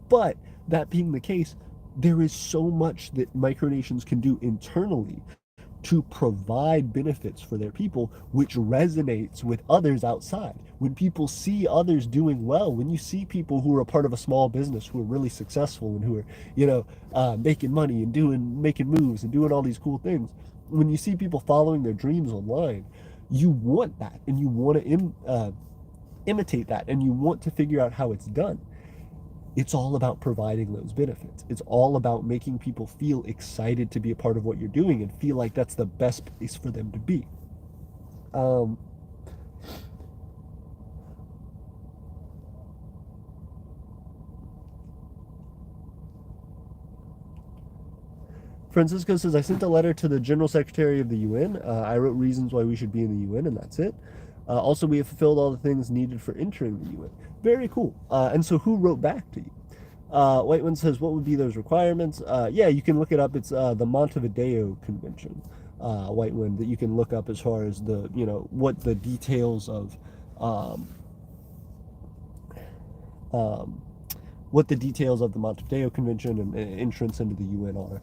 But that being the case, there is so much that micronations can do internally to provide benefits for their people, which resonates with others outside. When people see others doing well, when you see people who are a part of a small business who are really successful and who are, making money and making moves and doing all these cool things, when you see people following their dreams online, you want that and you want to imitate that, and you want to figure out how it's done. It's all about providing those benefits. It's all about making people feel excited to be a part of what you're doing and feel like that's the best place for them to be. Francisco says, I sent a letter to the General Secretary of the UN. I wrote reasons why we should be in the UN, and that's it. Also, we have fulfilled all the things needed for entering the UN. Very cool. And so who wrote back to you? White One says, what would be those requirements? Yeah, you can look it up. It's the Montevideo Convention, White One, that you can look up as far as the, what the details of the Montevideo Convention and entrance into the UN are.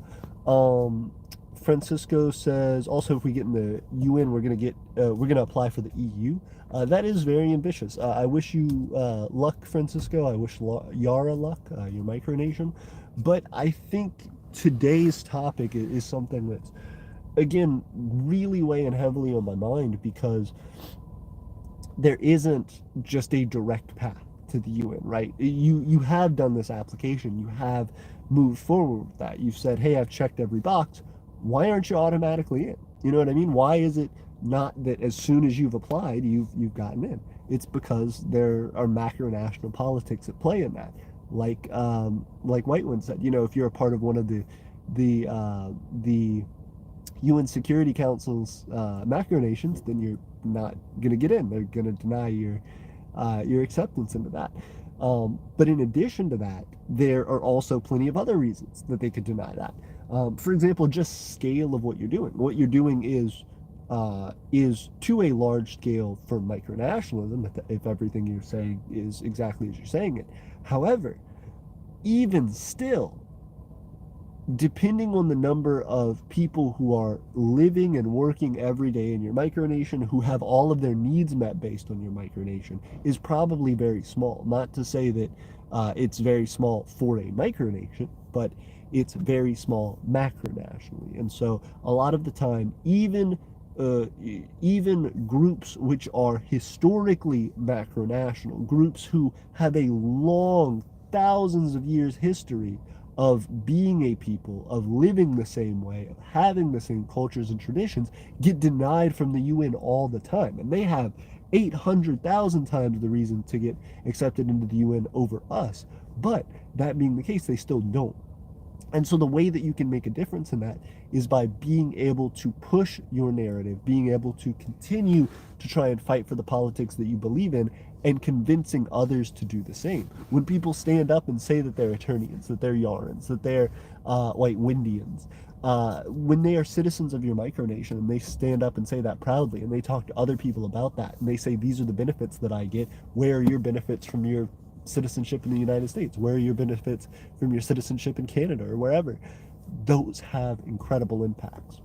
Francisco says, also, if we get in the UN, we're gonna apply for the EU. That is very ambitious. I wish you luck, Francisco. I wish Yara luck, your micronation. But I think today's topic is something that's again, really weighing heavily on my mind because there isn't just a direct path to the UN, right? You have done this application, you have moved forward with that. You've said, "Hey, I've checked every box. Why aren't you automatically in?" You know what I mean? Why is it not that as soon as you've applied, you've gotten in? It's because there are macro-national politics at play in that. Like Whiteland said, you know, if you're a part of one of the UN Security Council's Micronations, then you're not going to get in. They're going to deny your acceptance into that. But in addition to that, there are also plenty of other reasons that they could deny that. For example, just scale of what you're doing. What you're doing is to a large scale for micronationalism, if everything you're saying is exactly as you're saying it. However, even still, depending on the number of people who are living and working every day in your micronation, who have all of their needs met based on your micronation, is probably very small. Not to say that it's very small for a micronation, but it's very small macronationally. And so a lot of the time, even groups which are historically macronational, groups who have a long, thousands of years history of being a people, of living the same way, of having the same cultures and traditions, get denied from the UN all the time. And they have 800,000 times the reason to get accepted into the UN over us. But that being the case, they still don't. And so the way that you can make a difference in that is by being able to push your narrative, being able to continue to try and fight for the politics that you believe in, and convincing others to do the same. When people stand up and say that they're Aeternians, that they're Yarans, that they're White Windians, when they are citizens of your micronation and they stand up and say that proudly and they talk to other people about that and they say, these are the benefits that I get, where are your benefits from your citizenship in the United States? Where are your benefits from your citizenship in Canada or wherever? Those have incredible impacts.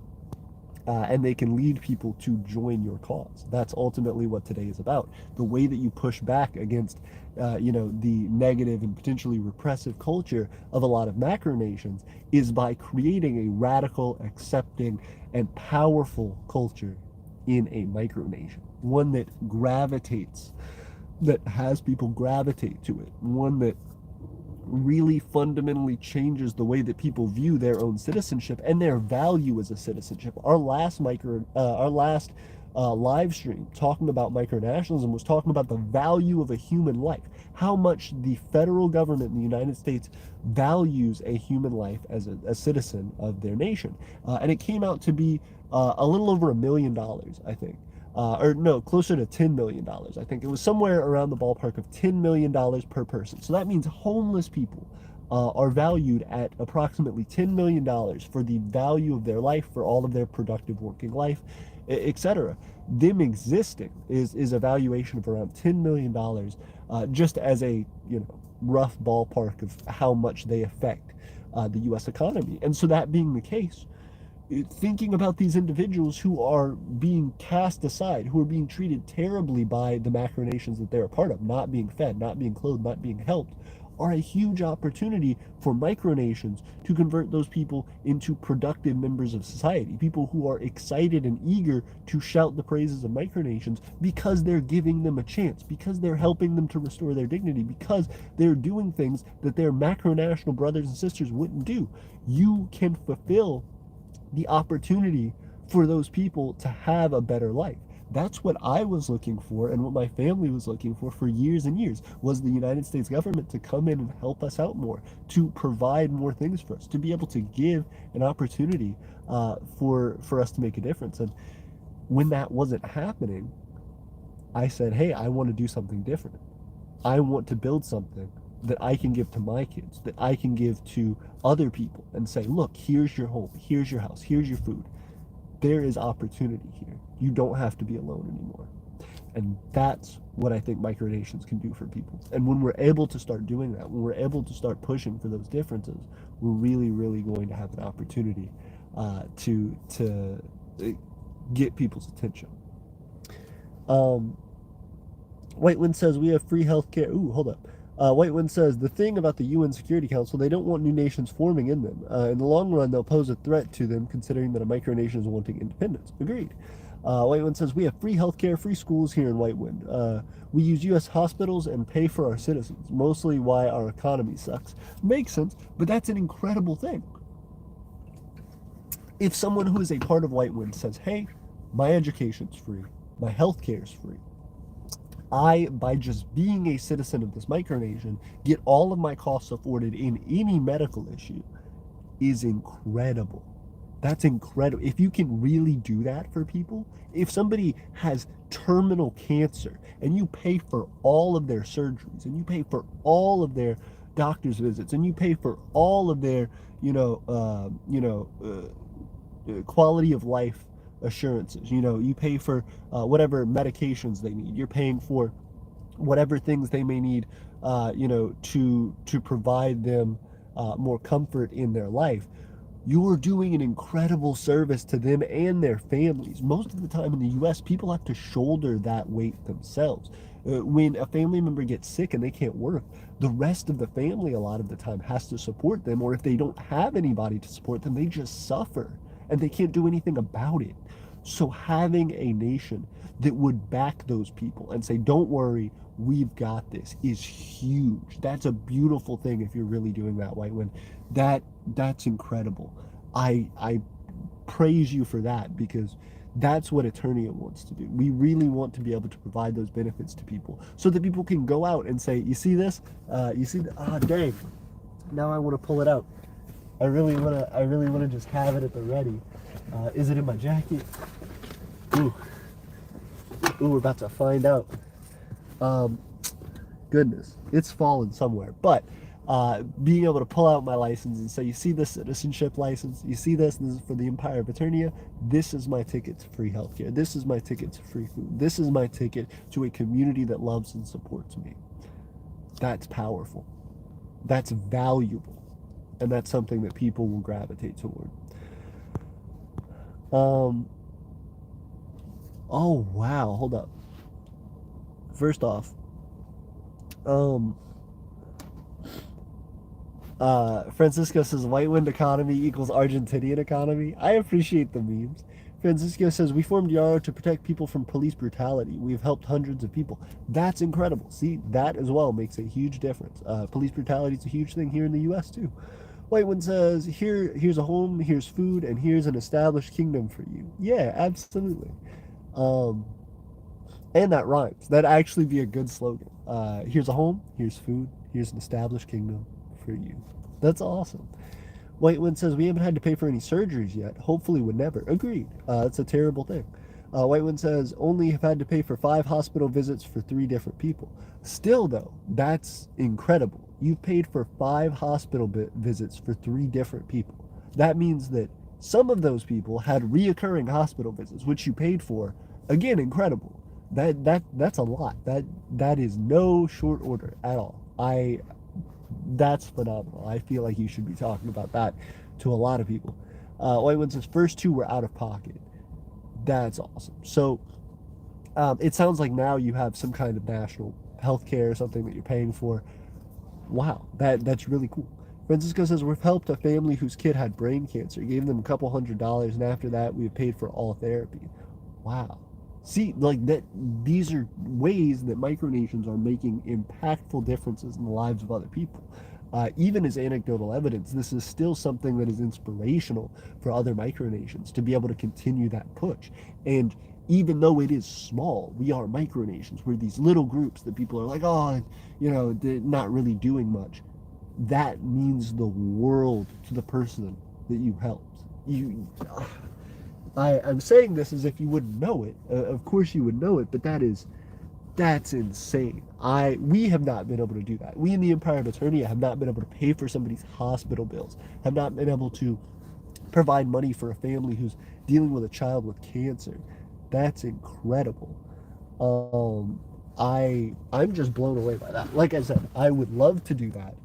And they can lead people to join your cause. That's ultimately what today is about. The way that you push back against, the negative and potentially repressive culture of a lot of macronations is by creating a radical, accepting, and powerful culture in a micronation. One that has people gravitate to it. One that really fundamentally changes the way that people view their own citizenship and their value as a citizenship. Our last live stream talking about micronationalism was talking about the value of a human life, how much the federal government in the United States values a human life as a citizen of their nation. And it came out to be a little over $1 million, I think. Or no, closer to $10 million. I think it was somewhere around the ballpark of $10 million per person. So that means homeless people are valued at approximately $10 million for the value of their life, for all of their productive working life, etc. Them existing is a valuation of around $10 million, just as a rough ballpark of how much they affect the U.S. economy. And so that being the case, thinking about these individuals who are being cast aside, who are being treated terribly by the macronations that they're a part of, not being fed, not being clothed, not being helped, are a huge opportunity for micronations to convert those people into productive members of society, people who are excited and eager to shout the praises of micronations because they're giving them a chance, because they're helping them to restore their dignity, because they're doing things that their macronational brothers and sisters wouldn't do. You can fulfill the opportunity for those people to have a better life. That's what I was looking for, and what my family was looking for years and years, was the United States government to come in and help us out more, to provide more things for us, to be able to give an opportunity for us to make a difference. And when that wasn't happening, I said, hey, I want to do something different. I want to build something that I can give to my kids, that I can give to other people and say, look, here's your home, here's your house, here's your food. There is opportunity here. You don't have to be alone anymore. And that's what I think micronations can do for people. And when we're able to start doing that, when we're able to start pushing for those differences, we're really, really going to have an opportunity to get people's attention. Whiteland says we have free healthcare. Ooh, hold up. Whitewind says, the thing about the UN Security Council, they don't want new nations forming in them. In the long run, they'll pose a threat to them, considering that a micronation is wanting independence. Agreed. Whitewind says, we have free healthcare, free schools here in Whitewind. We use U.S. hospitals and pay for our citizens, mostly why our economy sucks. Makes sense, but that's an incredible thing. If someone who is a part of Whitewind says, hey, my education's free, my healthcare is free, I, by just being a citizen of this micronation, get all of my costs afforded in any medical issue, is incredible. That's incredible. If you can really do that for people, if somebody has terminal cancer and you pay for all of their surgeries and you pay for all of their doctor's visits and you pay for all of their, quality of life assurances, you pay for whatever medications they need. You're paying for whatever things they may need, to provide them more comfort in their life. You're doing an incredible service to them and their families. Most of the time in the US, people have to shoulder that weight themselves. When a family member gets sick and they can't work, the rest of the family a lot of the time has to support them, or if they don't have anybody to support them, they just suffer and they can't do anything about it. So having a nation that would back those people and say, don't worry, we've got this, is huge. That's a beautiful thing if you're really doing that, Whitewind. That's incredible. I praise you for that, because that's what Aeternia wants to do. We really want to be able to provide those benefits to people so that people can go out and say, you see this? Dang. Now I want to pull it out. I really want to just have it at the ready. Is it in my jacket? Ooh, we're about to find out. Goodness, it's fallen somewhere. But being able to pull out my license and say, you see this citizenship license? You see this? This is for the Empire of Aeternia. This is my ticket to free healthcare. This is my ticket to free food. This is my ticket to a community that loves and supports me. That's powerful. That's valuable. And that's something that people will gravitate toward. Oh, wow. Hold up. First off, Francisco says Whitewind economy equals Argentinian economy. I appreciate the memes. Francisco says, we formed Yarrow to protect people from police brutality. We've helped hundreds of people. That's incredible. See, that as well makes a huge difference. Police brutality is a huge thing here in the U.S. too. Whitewind says, here's a home, here's food, and here's an established kingdom for you. Yeah, absolutely. And that rhymes. That'd actually be a good slogan. Here's a home, here's food, here's an established kingdom for you. That's awesome. Whitewind says, we haven't had to pay for any surgeries yet. Hopefully would never. Agreed. It's a terrible thing. Whitewind says, only have had to pay for 5 hospital visits for 3 different people. Still, though, that's incredible. You've paid for 5 hospital visits for 3 different people. That means that some of those people had reoccurring hospital visits, which you paid for. Again, incredible. That's a lot. That is no short order at all. That's phenomenal. I feel like you should be talking about that to a lot of people. Whitewind says, first 2 were out of pocket. That's awesome. So it sounds like now you have some kind of national health care, something that you're paying for. Wow, that's really cool. Francisco says, we've helped a family whose kid had brain cancer, gave them a couple $100, and after that we've paid for all therapy. Wow. See, like that, these are ways that micronations are making impactful differences in the lives of other people. Even as anecdotal evidence, this is still something that is inspirational for other micronations to be able to continue that push. And even though it is small, we are micronations. We're these little groups that people are like, oh, they're not really doing much. That means the world to the person that you helped. I'm saying this as if you wouldn't know it. Of course you would know it, but that's insane. We have not been able to do that. We in the Empire of Aeternia have not been able to pay for somebody's hospital bills, have not been able to provide money for a family who's dealing with a child with cancer. That's incredible. I'm just blown away by that. Like I said, I would love to do that.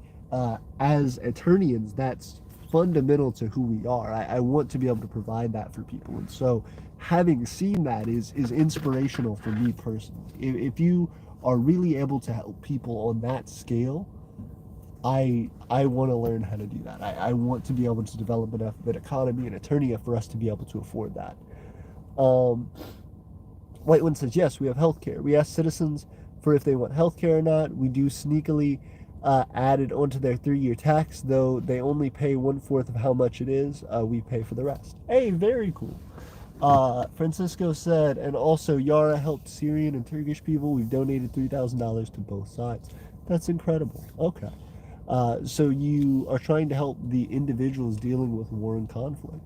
As Aeternians, that's fundamental to who we are. I want to be able to provide that for people, and so having seen that is inspirational for me personally. If you are really able to help people on that scale, I want to learn how to do that. I want to be able to develop enough of an economy and Aeternia for us to be able to afford that. Um, White One says, yes, we have healthcare. We ask citizens for if they want healthcare or not. We do sneakily add it onto their 3-year tax, though they only pay 1/4 of how much it is. We pay for the rest. Hey, very cool. Francisco said, and also Yara helped Syrian and Turkish people. We've donated $3,000 to both sides. That's incredible. Okay. So you are trying to help the individuals dealing with war and conflict.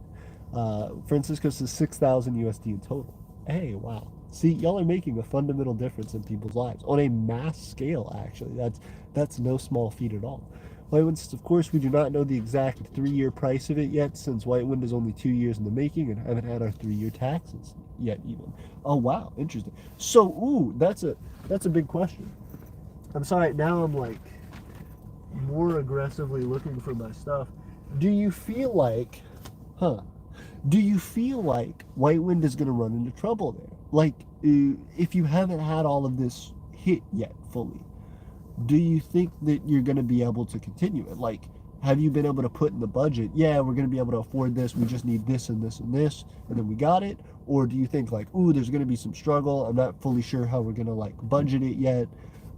Francisco says 6,000 USD in total. Hey, wow. See, y'all are making a fundamental difference in people's lives on a mass scale. Actually, that's no small feat at all. White Wind says, of course, we do not know the exact 3-year price of it yet, since White Wind is only 2 years in the making and haven't had our 3-year taxes yet even. Oh wow, interesting. So, ooh, that's a big question. I'm sorry. Now I'm like more aggressively looking for my stuff. Do you feel like, huh? Do you feel like White Wind is going to run into trouble there? Like, if you haven't had all of this hit yet fully, do you think that you're going to be able to continue it? Like, have you been able to put in the budget, yeah, we're going to be able to afford this, we just need this and this and this, and then we got it? Or do you think like, ooh, there's going to be some struggle, I'm not fully sure how we're going to like budget it yet?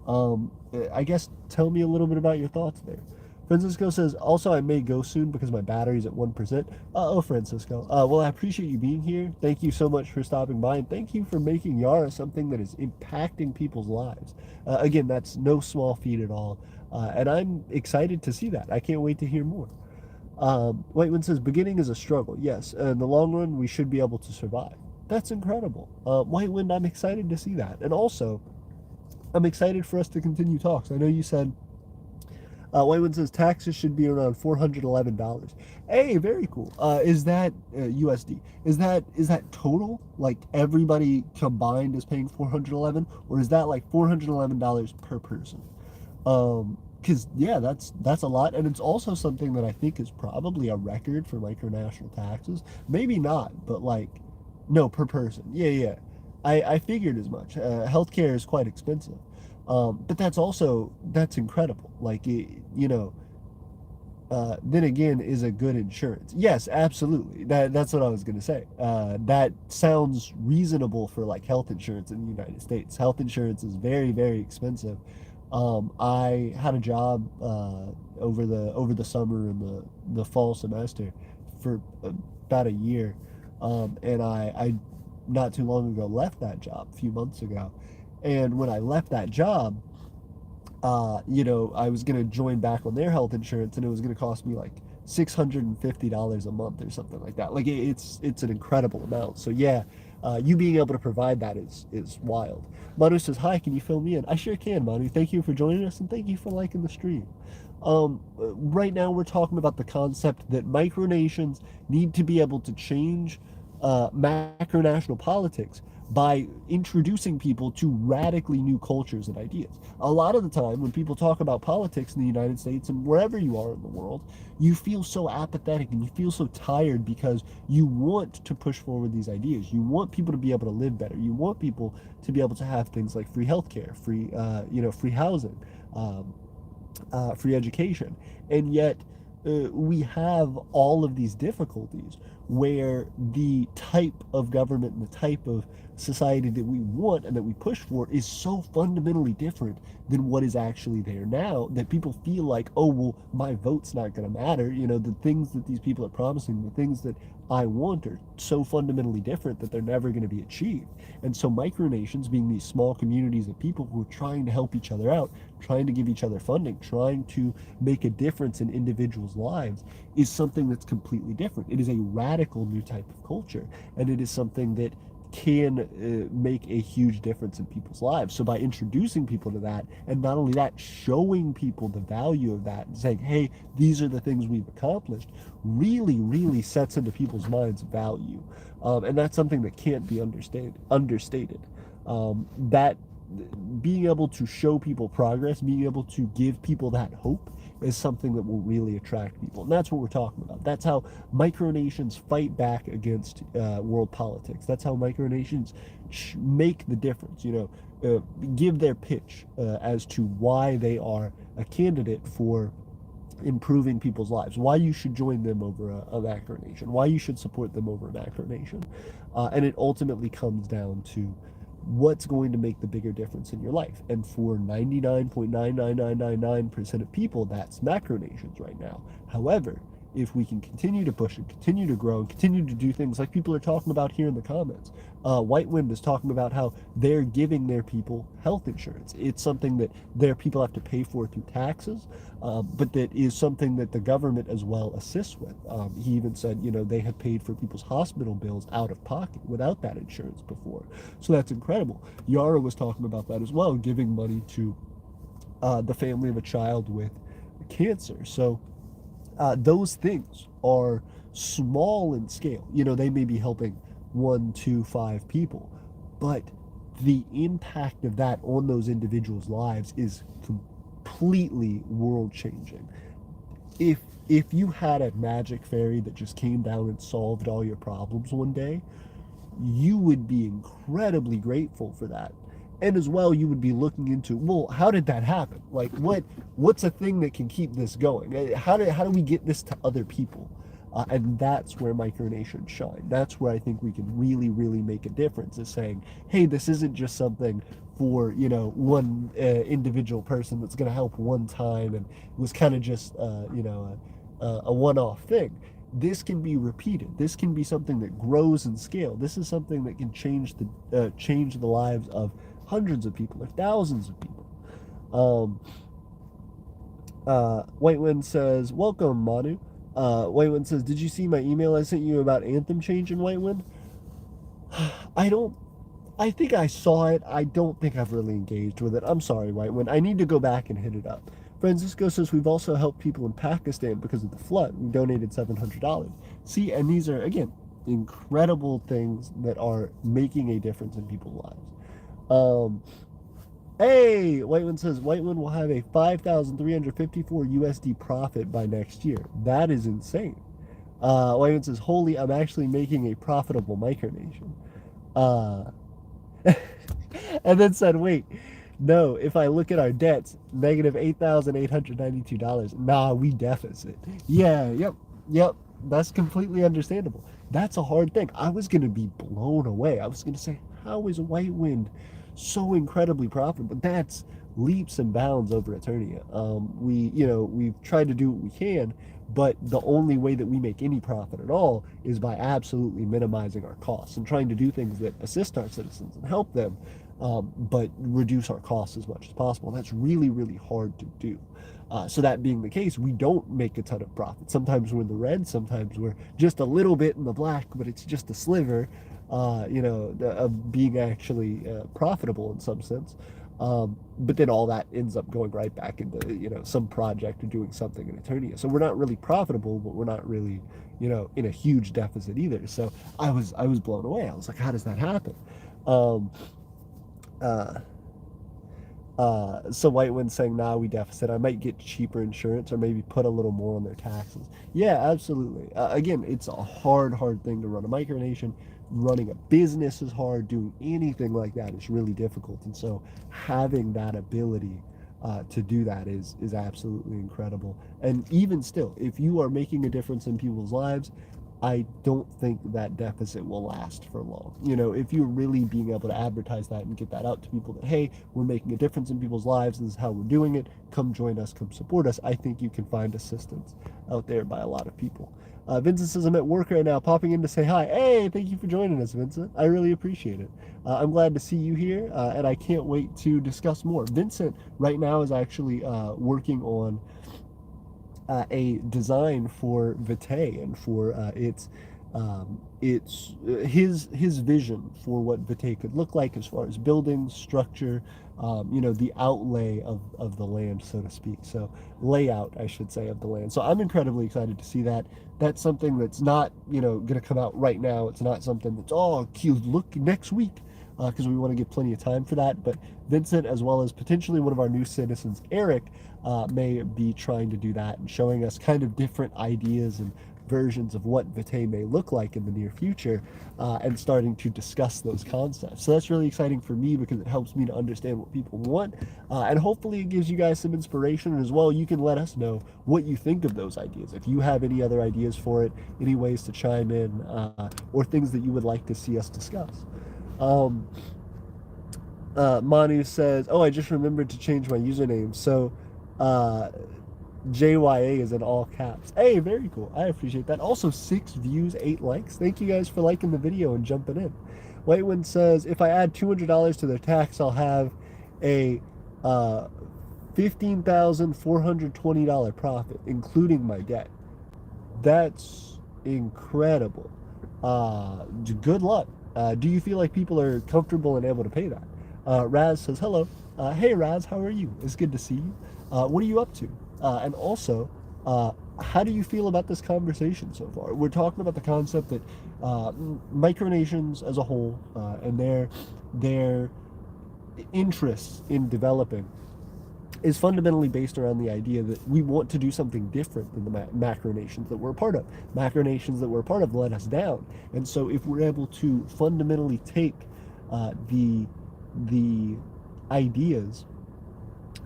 I guess tell me a little bit about your thoughts there. Francisco says, also, I may go soon because my battery's at 1%. Francisco. Well, I appreciate you being here. Thank you so much for stopping by, and thank you for making Yara something that is impacting people's lives. Again, that's no small feat at all, and I'm excited to see that. I can't wait to hear more. White Wind says, beginning is a struggle. Yes, in the long run, we should be able to survive. That's incredible. White Wind, I'm excited to see that. And also, I'm excited for us to continue talks. I know you said, White Wind says taxes should be around $411. Hey, very cool. Is that USD? Is that total? Like everybody combined is paying 411, or is that like $411 per person? Because yeah, that's a lot, and it's also something that I think is probably a record for micronational taxes. Maybe not, but like, no, per person. Yeah, yeah. I figured as much. Healthcare is quite expensive. But that's incredible. Like, then again, is a good insurance. Yes, absolutely. That's what I was gonna say. That sounds reasonable for like health insurance in the United States. Health insurance is very, very expensive. I had a job over the summer and the fall semester for about a year, and I not too long ago left that job a few months ago. And when I left that job, I was going to join back on their health insurance, and it was going to cost me like $650 a month or something like that. Like it's an incredible amount. So yeah, you being able to provide that is wild. Manu says, hi, can you fill me in? I sure can, Manu. Thank you for joining us, and thank you for liking the stream. Right now we're talking about the concept that micronations need to be able to change macronational politics by introducing people to radically new cultures and ideas. A lot of the time, when people talk about politics in the United States and wherever you are in the world, you feel so apathetic and you feel so tired because you want to push forward these ideas. You want people to be able to live better. You want people to be able to have things like free healthcare, free housing, free education, and yet we have all of these difficulties where the type of government and the type of society that we want and that we push for is so fundamentally different than what is actually there now, that people feel like, oh, well, my vote's not going to matter. The things that these people are promising, the things that I want are so fundamentally different that they're never going to be achieved. And so micronations, being these small communities of people who are trying to help each other out, trying to give each other funding, trying to make a difference in individuals' lives, is something that's completely different. It is a radical new type of culture, and it is something that can make a huge difference in people's lives. So by introducing people to that, and not only that, showing people the value of that and saying, hey, these are the things we've accomplished, really, really sets into people's minds value. And that's something that can't be understated. That being able to show people progress, being able to give people that hope, is something that will really attract people. And that's what we're talking about. That's how micronations fight back against world politics. That's how micronations make the difference, give their pitch as to why they are a candidate for improving people's lives, why you should join them over a macronation, why you should support them over a macronation. And it ultimately comes down to what's going to make the bigger difference in your life. And for 99.99999% of people, that's macronations right now. However, if we can continue to push and continue to grow and continue to do things like people are talking about here in the comments. White Wind is talking about how they're giving their people health insurance. It's something that their people have to pay for through taxes, but that is something that the government as well assists with. He even said, they have paid for people's hospital bills out of pocket without that insurance before. So that's incredible. Yara was talking about that as well, giving money to the family of a child with cancer. So those things are small in scale. They may be helping 1, 2, 5 people, but the impact of that on those individuals' lives is completely world changing. If you had a magic fairy that just came down and solved all your problems one day, you would be incredibly grateful for that. And as well, you would be looking into, well, how did that happen? Like, what's a thing that can keep this going? How do we get this to other people? And that's where micronations shine. That's where I think we can really, really make a difference, is saying, hey, this isn't just something for, one individual person that's going to help one time and was kind of just, a one-off thing. This can be repeated. This can be something that grows in scale. This is something that can change the lives of hundreds of people or thousands of people. White Wind says, welcome, Manu. White Wind says, did you see my email I sent you about Anthem change in White Wind? I think I saw it. I don't think I've really engaged with it. I'm sorry, White Wind. I need to go back and hit it up. Francisco says, we've also helped people in Pakistan because of the flood. We donated $700. See, and these are, again, incredible things that are making a difference in people's lives. Hey, White Wind says, White Wind will have a 5,354 USD profit by next year. That is insane. White Wind says, holy, I'm actually making a profitable micronation. And then said, wait, no, if I look at our debts, negative $8,892. Nah, we deficit. Yeah, yep. That's completely understandable. That's a hard thing. I was going to be blown away. I was going to say, how is White Wind so incredibly profitable? But that's leaps and bounds over Aeternia. We've tried to do what we can, but the only way that we make any profit at all is by absolutely minimizing our costs and trying to do things that assist our citizens and help them, but reduce our costs as much as possible. And that's really, really hard to do. So that being the case, we don't make a ton of profit. Sometimes we're in the red, sometimes we're just a little bit in the black, but it's just a sliver, of being actually profitable in some sense. But then all that ends up going right back into, some project or doing something in Aeternia. So we're not really profitable, but we're not really, in a huge deficit either. So I was blown away. I was like, how does that happen? So White Wind saying, nah, we deficit. I might get cheaper insurance or maybe put a little more on their taxes. Yeah, absolutely. Again, it's a hard thing to run a micronation. Running a business is hard. Doing anything like that is really difficult. And so having that ability to do that is absolutely incredible. And even still, if you are making a difference in people's lives, I don't think that deficit will last for long. If you're really being able to advertise that and get that out to people that, hey, we're making a difference in people's lives, this is how we're doing it, come join us, come support us, I think you can find assistance out there by a lot of people. Vincent says, I'm at work right now, popping in to say hi. Hey, thank you for joining us, Vincent. I really appreciate it. I'm glad to see you here, and I can't wait to discuss more. Vincent right now is actually working on a design for Vitae and for its his vision for what Vitae could look like as far as buildings, structure, the outlay of the land, so to speak. So layout, I should say, of the land. So I'm incredibly excited to see that. That's something that's not, going to come out right now. It's not something that's, look next week. because we want to give plenty of time for that. But Vincent, as well as potentially one of our new citizens, Eric, may be trying to do that and showing us kind of different ideas and versions of what Vitae may look like in the near future, and starting to discuss those concepts. So that's really exciting for me because it helps me to understand what people want, and hopefully it gives you guys some inspiration. And as well, you can let us know what you think of those ideas. If you have any other ideas for it, any ways to chime in, or things that you would like to see us discuss. Um, Manu says, "Oh, I just remembered to change my username." So, uh, JYA is in all caps. Hey, very cool. I appreciate that. Also, 6 views, 8 likes. Thank you guys for liking the video and jumping in. Whitewind says, if I add $200 to their tax, I'll have a $15,420 profit, including my debt. That's incredible. Good luck. Do you feel like people are comfortable and able to pay that? Raz says, hello. Hey, Raz, how are you? It's good to see you. What are you up to? And also, how do you feel about this conversation so far? We're talking about the concept that micronations as a whole, and their interests in developing is fundamentally based around the idea that we want to do something different than the macronations that we're a part of. Macronations that we're a part of let us down. And so if we're able to fundamentally take the ideas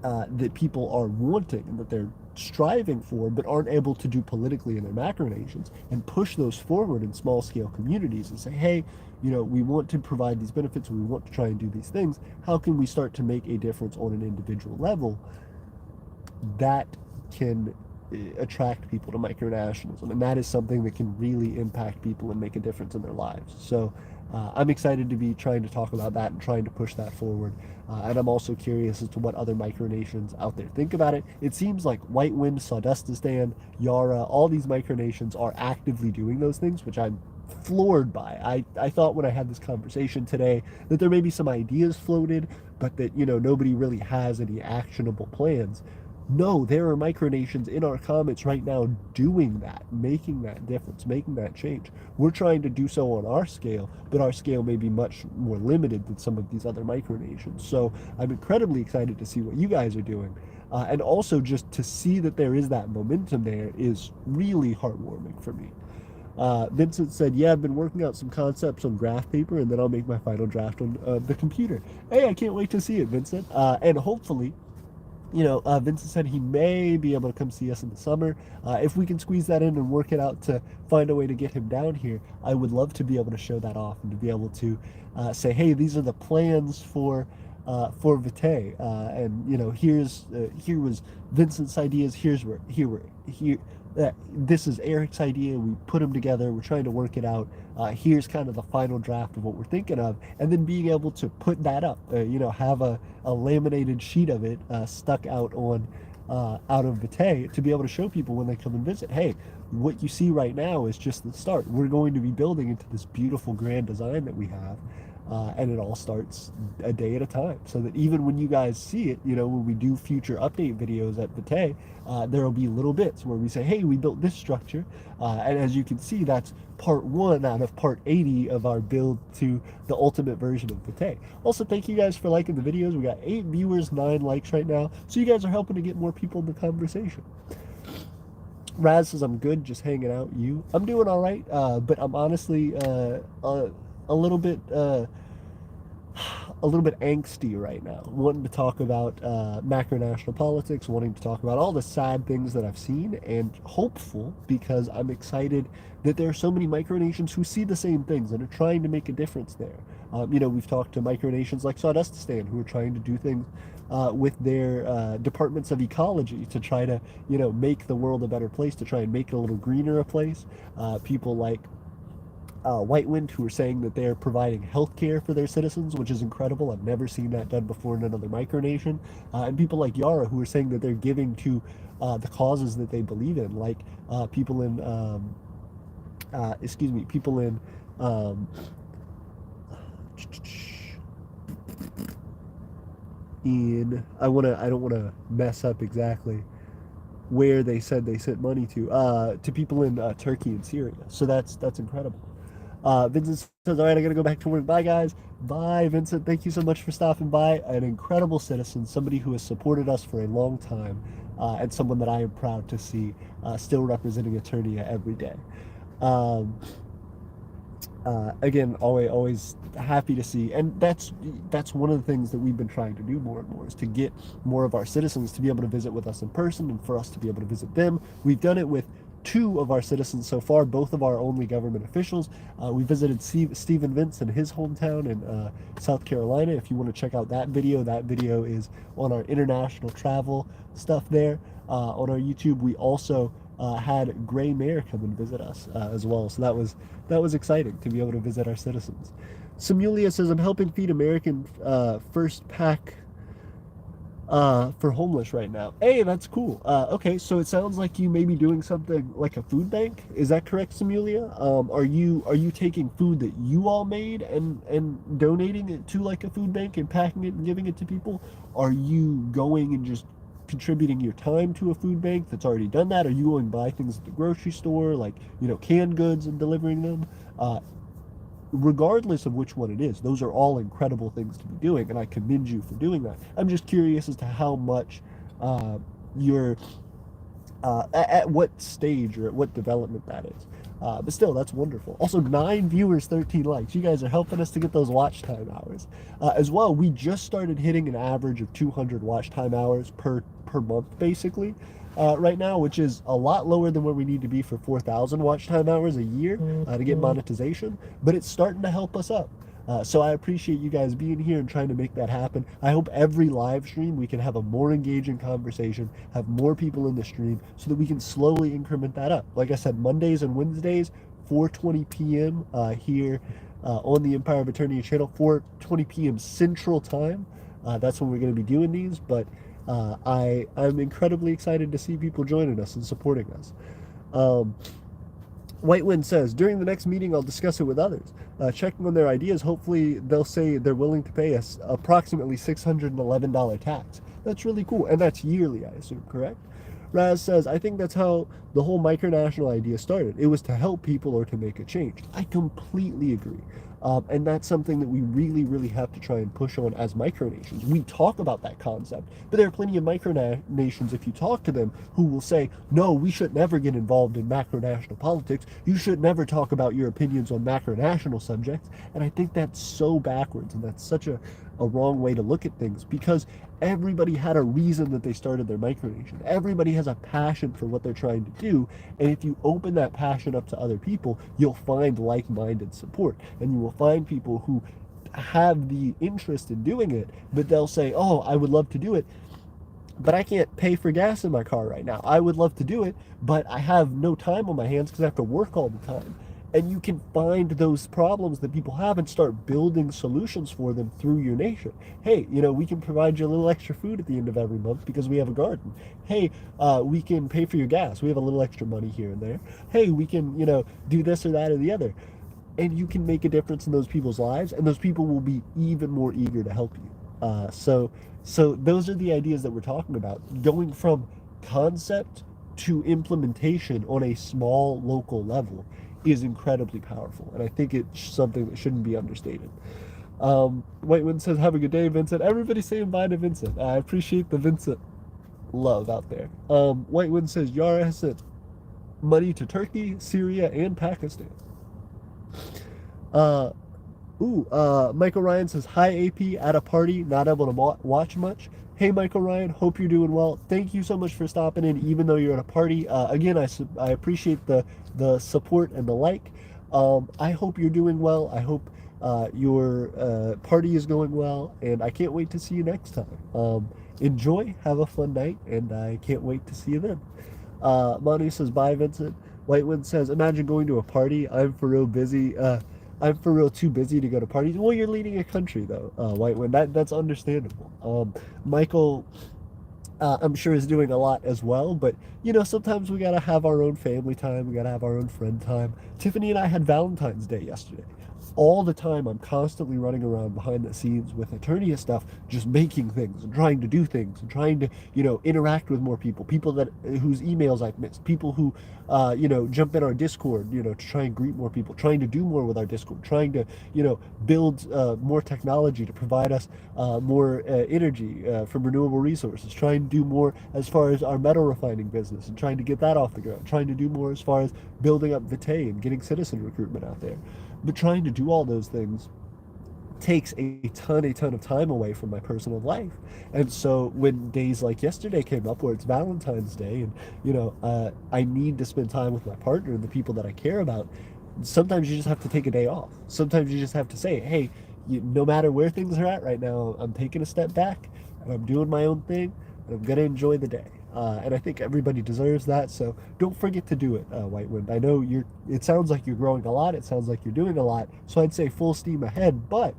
that people are wanting and that they're striving for but aren't able to do politically in their macronations, and push those forward in small scale communities and say, hey, we want to provide these benefits, we want to try and do these things, how can we start to make a difference on an individual level? That can attract people to micronationalism, and that is something that can really impact people and make a difference in their lives. So I'm excited to be trying to talk about that and trying to push that forward. And I'm also curious as to what other micronations out there think about it. It seems like Whitewind, Sawdustistan, Yara, all these micronations are actively doing those things, which I'm floored by. I thought when I had this conversation today that there may be some ideas floated, but that, nobody really has any actionable plans. No, there are micronations in our comments right now doing that, making that difference, making that change. We're trying to do so on our scale, but our scale may be much more limited than some of these other micronations. So I'm incredibly excited to see what you guys are doing. And also just to see that there is that momentum there is really heartwarming for me. Vincent said, yeah, I've been working out some concepts on graph paper, and then I'll make my final draft on the computer. Hey, I can't wait to see it, Vincent. And hopefully, Vincent said he may be able to come see us in the summer. If we can squeeze that in and work it out to find a way to get him down here, I would love to be able to show that off and to be able to say, hey, these are the plans for Vitae, and here was Vincent's ideas. Here this is Eric's idea. We put them together. We're trying to work it out. Here's kind of the final draft of what we're thinking of, and then being able to put that up. Have a laminated sheet of it stuck out of Vitae to be able to show people when they come and visit. Hey, what you see right now is just the start. We're going to be building into this beautiful grand design that we have. And it all starts a day at a time, so that even when you guys see it, when we do future update videos at Vitae, there will be little bits where we say, hey, we built this structure, and as you can see, that's part 1 out of part 80 of our build to the ultimate version of Vitae. Also, thank you guys for liking the videos. We got 8 viewers, 9 likes right now, so you guys are helping to get more people in the conversation. Raz says, I'm good, just hanging out. I'm doing all right, but I'm honestly a little bit angsty right now, wanting to talk about macronational politics, wanting to talk about all the sad things that I've seen, and hopeful because I'm excited that there are so many micronations who see the same things and are trying to make a difference there. We've talked to micronations like Sawdustistan who are trying to do things with their departments of ecology to try to, make the world a better place, to try and make it a little greener a place. People like Whitewind, who are saying that they're providing health care for their citizens, which is incredible. I've never seen that done before in another micronation. And people like Yara, who are saying that they're giving to the causes that they believe in, like people in, people in, I don't want to mess up exactly where they said they sent money to people in Turkey and Syria. So that's incredible. Vincent says, all right, I got to go back to work. Bye, guys. Bye, Vincent. Thank you so much for stopping by. An incredible citizen, somebody who has supported us for a long time, and someone that I am proud to see still representing Aeternia every day. Um, Again, always happy to see, and that's one of the things that we've been trying to do more and more, is to get more of our citizens to be able to visit with us in person, and for us to be able to visit them. We've done it with two of our citizens so far, both of our only government officials. We visited Stephen Vince in his hometown in South Carolina. If you want to check out that video is on our international travel stuff there on our YouTube. We also had Gray Mare come and visit us as well, so that was exciting to be able to visit our citizens. Simulia says, I'm helping feed American first pack for homeless right now. Hey, that's cool. Okay, so it sounds like you may be doing something like a food bank. Is that correct, Simulia? Are you taking food that you all made and donating it to like a food bank and packing it and giving it to people? Are you going and just contributing your time to a food bank that's already done that? Are you going to buy things at the grocery store, like, canned goods, and delivering them? Regardless of which one it is, those are all incredible things to be doing, and I commend you for doing that. I'm just curious as to how much you're at what stage or at what development that is. But still, that's wonderful. Also, 9 viewers, 13 likes. You guys are helping us to get those watch time hours. As well, we just started hitting an average of 200 watch time hours per month, basically, right now, which is a lot lower than where we need to be for 4,000 watch time hours a year to get monetization. But it's starting to help us up. So I appreciate you guys being here and trying to make that happen. I hope every live stream we can have a more engaging conversation, have more people in the stream, so that we can slowly increment that up. Like I said, Mondays and Wednesdays, 4:20 p.m. Here on the Empire of Aeternia channel, 4:20 p.m. Central Time. That's when we're going to be doing these. But I'm incredibly excited to see people joining us and supporting us. White Wind says, during the next meeting, I'll discuss it with others. Checking on their ideas, hopefully they'll say they're willing to pay us approximately $611 tax. That's really cool. And that's yearly, I assume, correct? Raz says, I think that's how the whole micronational idea started. It was to help people or to make a change. I completely agree. And that's something that we really, really have to try and push on as micronations. We talk about that concept, but there are plenty of micronations, if you talk to them, who will say, no, we should never get involved in macronational politics. You should never talk about your opinions on macronational subjects. And I think that's so backwards, and that's such a wrong way to look at things, because everybody had a reason that they started their micronation. Everybody has a passion for what they're trying to do, and if you open that passion up to other people, you'll find like-minded support, and you will find people who have the interest in doing it, but they'll say, oh, I would love to do it, but I can't pay for gas in my car right now. I would love to do it, but I have no time on my hands because I have to work all the time. And you can find those problems that people have and start building solutions for them through your nation. Hey, we can provide you a little extra food at the end of every month because we have a garden. Hey, we can pay for your gas. We have a little extra money here and there. Hey, we can, do this or that or the other. And you can make a difference in those people's lives, and those people will be even more eager to help you. So those are the ideas that we're talking about. Going from concept to implementation on a small local level is incredibly powerful, and I think it's something that shouldn't be understated. White Wind says, have a good day, Vincent. Everybody's saying bye to Vincent. I appreciate the Vincent love out there. White Wind says, Yara has sent money to Turkey, Syria, and Pakistan. Michael Ryan says, hi, AP, at a party, not able to watch much. Hey, Michael Ryan, hope you're doing well. Thank you so much for stopping in, even though you're at a party. Again, I appreciate the support and the like. I hope you're doing well. I hope your party is going well, and I can't wait to see you next time. Enjoy, have a fun night, and I can't wait to see you then. Manu says, bye, Vincent. Whitewind says, imagine going to a party. I'm for real busy. I'm for real too busy to go to parties. Well, you're leading a country, though, Whitewind. That's understandable. Michael, I'm sure, is doing a lot as well, but, sometimes we got to have our own family time. We got to have our own friend time. Tiffany and I had Valentine's Day yesterday. all the time I'm constantly running around behind the scenes with Aeternia stuff, just making things and trying to do things and trying to, interact with more people, people that whose emails I've missed, people who, jump in our Discord, to try and greet more people, trying to do more with our Discord, trying to, build more technology to provide us more energy from renewable resources, trying to do more as far as our metal refining business and trying to get that off the ground, trying to do more as far as building up Vitae and getting citizen recruitment out there. But trying to do all those things takes a ton of time away from my personal life. And so when days like yesterday came up where it's Valentine's Day and, I need to spend time with my partner and the people that I care about, sometimes you just have to take a day off. Sometimes you just have to say, hey, no matter where things are at right now, I'm taking a step back and I'm doing my own thing and I'm going to enjoy the day. And I think everybody deserves that. So don't forget to do it, White Wind. I know it sounds like you're growing a lot. It sounds like you're doing a lot. So I'd say full steam ahead, but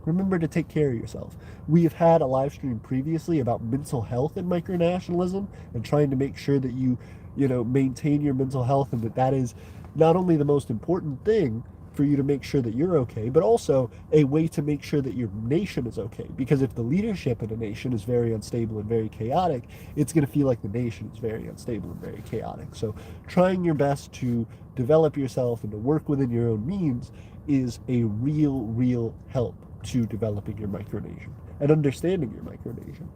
remember to take care of yourself. We have had a live stream previously about mental health and micronationalism and trying to make sure that you maintain your mental health and that is not only the most important thing for you to make sure that you're okay, but also a way to make sure that your nation is okay. Because if the leadership in a nation is very unstable and very chaotic, it's going to feel like the nation is very unstable and very chaotic. So trying your best to develop yourself and to work within your own means is a real help to developing your micronation and understanding your micronation.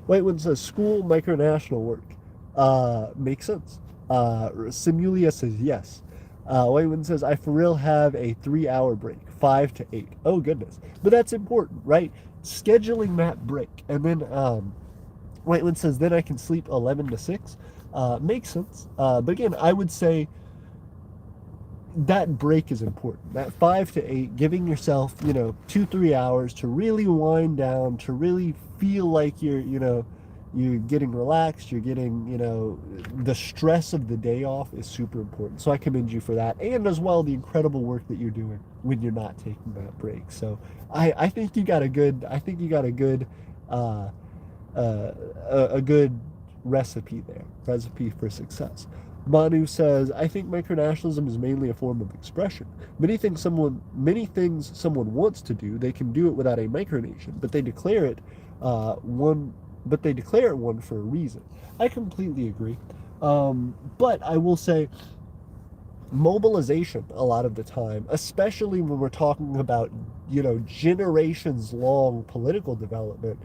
White one says school micronational work. Makes sense. Simulia says yes. White one says I for real have a 3 hour break, 5 to 8. Oh goodness, but that's important, right? Scheduling that break, and then White one says then I can sleep 11 to 6. Makes sense. But again, I would say that break is important. That 5 to 8, giving yourself, 2, 3 hours to really wind down, to really feel like you're getting relaxed, you're getting, the stress of the day off is super important. So I commend you for that. And as well, the incredible work that you're doing when you're not taking that break. So I think you got a good, uh, a good recipe for success. Manu says, I think micronationalism is mainly a form of expression. Many things someone wants to do, they can do it without a micronation, but they declare it one for a reason. I completely agree. But I will say mobilization a lot of the time, especially when we're talking about, generations long political development,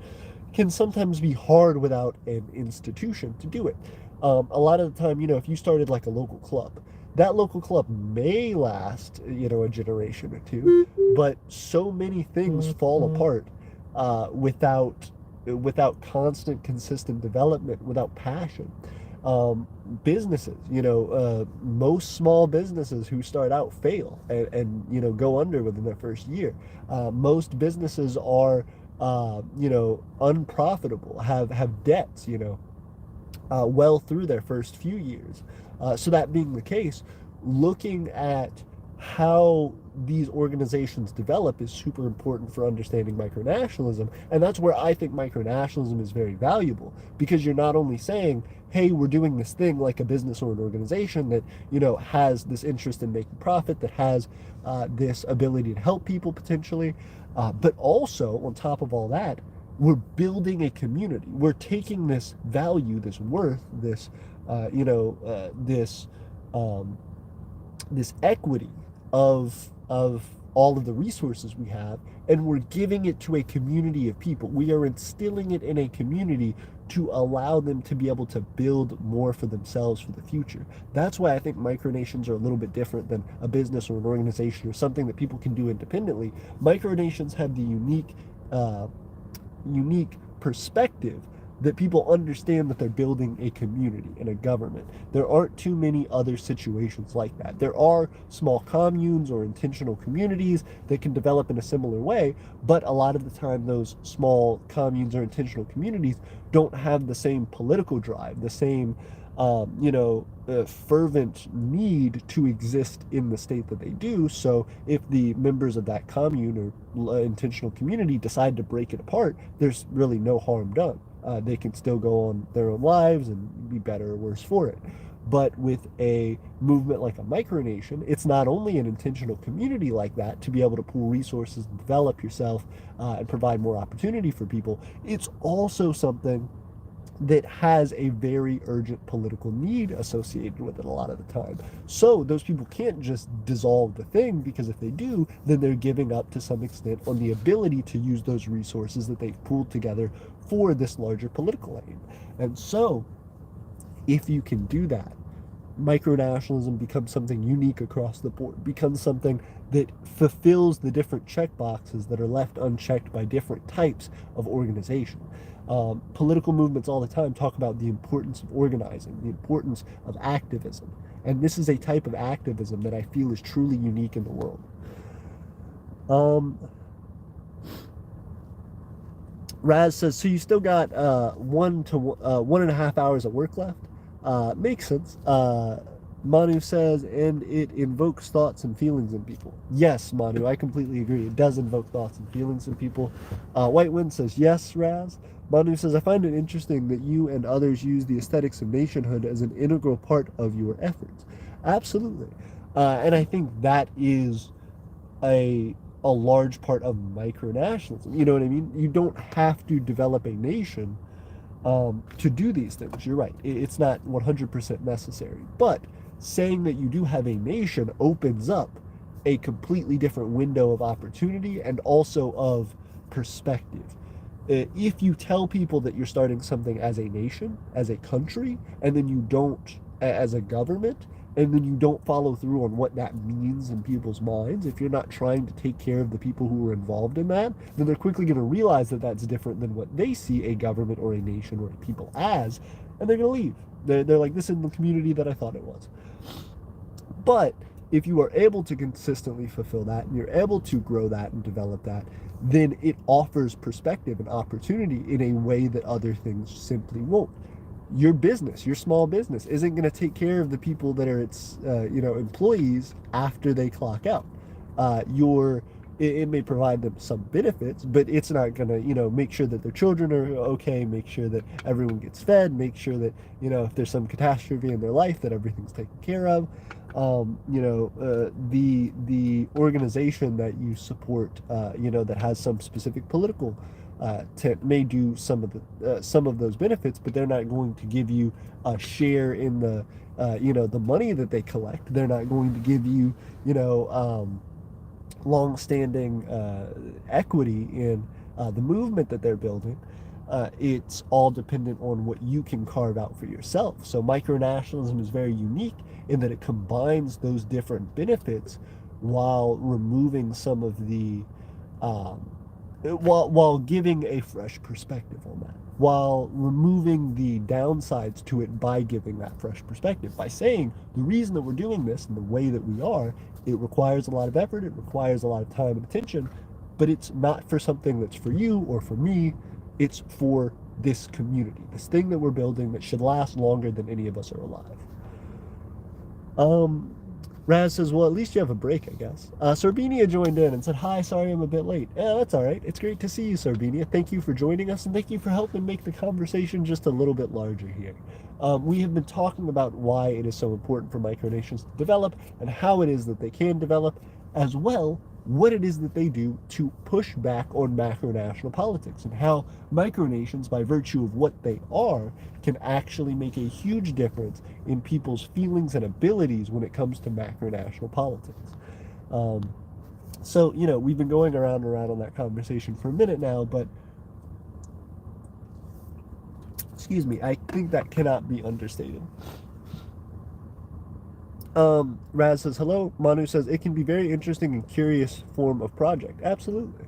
can sometimes be hard without an institution to do it. A lot of the time, if you started like a local club, that local club may last, a generation or two, but so many things fall apart without constant, consistent development, without passion. Businesses, most small businesses who start out fail and go under within their first year. Most businesses are unprofitable, have debts, well through their first few years. So that being the case, looking at how these organizations develop is super important for understanding micronationalism. And that's where I think micronationalism is very valuable, because you're not only saying, hey, we're doing this thing like a business or an organization that, has this interest in making profit, that has this ability to help people potentially, but also on top of all that, we're building a community. We're taking this value, this worth, this equity of all of the resources we have, and we're giving it to a community of people. We are instilling it in a community to allow them to be able to build more for themselves for the future. That's why I think micronations are a little bit different than a business or an organization or something that people can do independently. Micronations have the unique perspective that people understand that they're building a community and a government. There aren't too many other situations like that. There are small communes or intentional communities that can develop in a similar way, but a lot of the time those small communes or intentional communities don't have the same political drive, the same fervent need to exist in the state that they do. So if the members of that commune or intentional community decide to break it apart, there's really no harm done. They can still go on their own lives and be better or worse for it. But with a movement like a micronation, it's not only an intentional community like that to be able to pool resources and develop yourself and provide more opportunity for people, it's also something that has a very urgent political need associated with it a lot of the time. So those people can't just dissolve the thing, because if they do, then they're giving up to some extent on the ability to use those resources that they've pooled together for this larger political aim. And so if you can do that, micronationalism becomes something unique across the board, becomes something that fulfills the different check boxes that are left unchecked by different types of organization. Political movements all the time talk about the importance of organizing, the importance of activism. And this is a type of activism that I feel is truly unique in the world. Raz says, so you still got 1.5 hours of work left? Makes sense. Manu says, and it invokes thoughts and feelings in people. Yes, Manu, I completely agree. It does invoke thoughts and feelings in people. White Wind says, yes, Raz. Manu says, I find it interesting that you and others use the aesthetics of nationhood as an integral part of your efforts. Absolutely. And I think that is a large part of micronationalism. You know what I mean? You don't have to develop a nation to do these things. You're right. It's not 100% necessary. But saying that you do have a nation opens up a completely different window of opportunity and also of perspective. If you tell people that you're starting something as a nation, as a country, and then you don't, as a government, and then you don't follow through on what that means in people's minds, if you're not trying to take care of the people who are involved in that, then they're quickly going to realize that that's different than what they see a government or a nation or a people as, and they're going to leave. They're like, this isn't the community that I thought it was. But if you are able to consistently fulfill that, and you're able to grow that and develop that, then it offers perspective and opportunity in a way that other things simply won't. Your business, your small business, isn't going to take care of the people that are its, employees after they clock out. It may provide them some benefits, but it's not going to, make sure that their children are okay, make sure that everyone gets fed, make sure that, if there's some catastrophe in their life, that everything's taken care of. The organization that you support, that has some specific political may do some of those benefits, but they're not going to give you a share in the the money that they collect. They're not going to give you long-standing equity in the movement that they're building. It's all dependent on what you can carve out for yourself. So micronationalism is very unique in that it combines those different benefits while removing some of the while giving a fresh perspective on that, while removing the downsides to it by giving that fresh perspective, by saying the reason that we're doing this and the way that we are, it requires a lot of effort, it requires a lot of time and attention, but it's not for something that's for you or for me, it's for this community, this thing that we're building that should last longer than any of us are alive. Raz says, well, at least you have a break, I guess. Sarbinia joined in and said, hi, sorry I'm a bit late. Yeah, that's all right. It's great to see you, Sarbinia. Thank you for joining us, and thank you for helping make the conversation just a little bit larger here. We have been talking about why it is so important for micronations to develop and how it is that they can develop, as well what it is that they do to push back on macronational politics, and how micronations, by virtue of what they are, can actually make a huge difference in people's feelings and abilities when it comes to macronational politics. So, we've been going around and around on that conversation for a minute now, but excuse me, I think that cannot be understated. Raz says, hello. Manu says, it can be very interesting and curious form of project. Absolutely.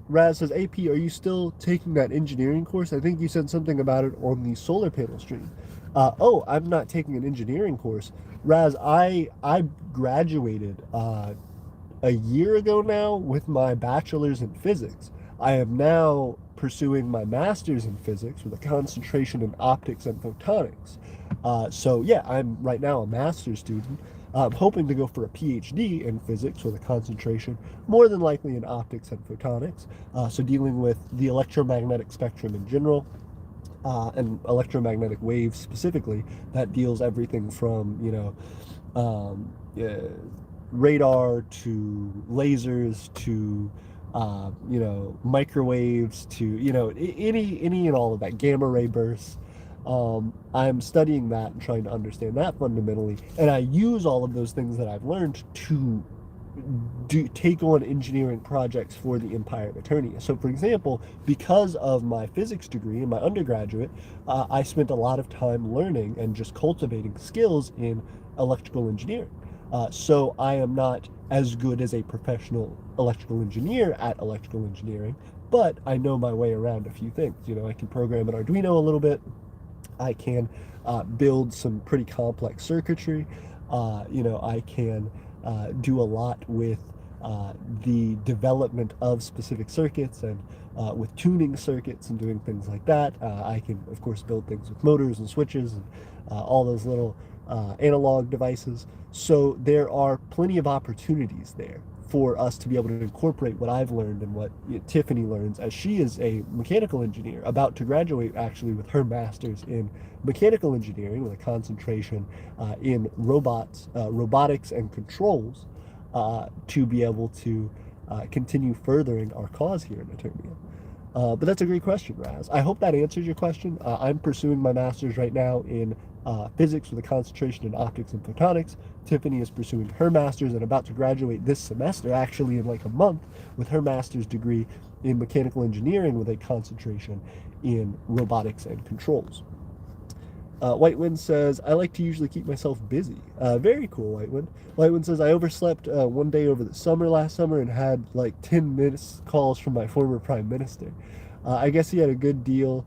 Raz says, AP, are you still taking that engineering course? I think you said something about it on the solar panel stream. Oh, I'm not taking an engineering course. Raz, I graduated a year ago now with my bachelor's in physics. I am now pursuing my master's in physics with a concentration in optics and photonics. So yeah, I'm right now a master's student. I'm hoping to go for a PhD in physics with a concentration more than likely in optics and photonics. So dealing with the electromagnetic spectrum in general. and electromagnetic waves specifically, that deals everything from, radar to lasers to microwaves to any and all of that, gamma ray bursts. I'm studying that and trying to understand that fundamentally, and I use all of those things that I've learned to take on engineering projects for the Empire of Aeternia. So, for example, because of my physics degree in my undergraduate, I spent a lot of time learning and just cultivating skills in electrical engineering. So I am not as good as a professional electrical engineer at electrical engineering, but I know my way around a few things. I can program an Arduino a little bit. I can build some pretty complex circuitry. I can do a lot with the development of specific circuits and with tuning circuits and doing things like that. I can, of course, build things with motors and switches and all those little analog devices. So there are plenty of opportunities there for us to be able to incorporate what I've learned and what Tiffany learns, as she is a mechanical engineer about to graduate actually with her master's in mechanical engineering with a concentration in robotics and controls, to be able to continue furthering our cause here in Aeternia. But that's a great question, Raz. I hope that answers your question. I'm pursuing my master's right now in physics with a concentration in optics and photonics. Tiffany is pursuing her master's and about to graduate this semester, actually in like a month, with her master's degree in mechanical engineering with a concentration in robotics and controls. White Wind says, I like to usually keep myself busy. Very cool, White Wind. White Wind says, I overslept one day over the last summer, and had like 10 minutes calls from my former prime minister. I guess he had a good deal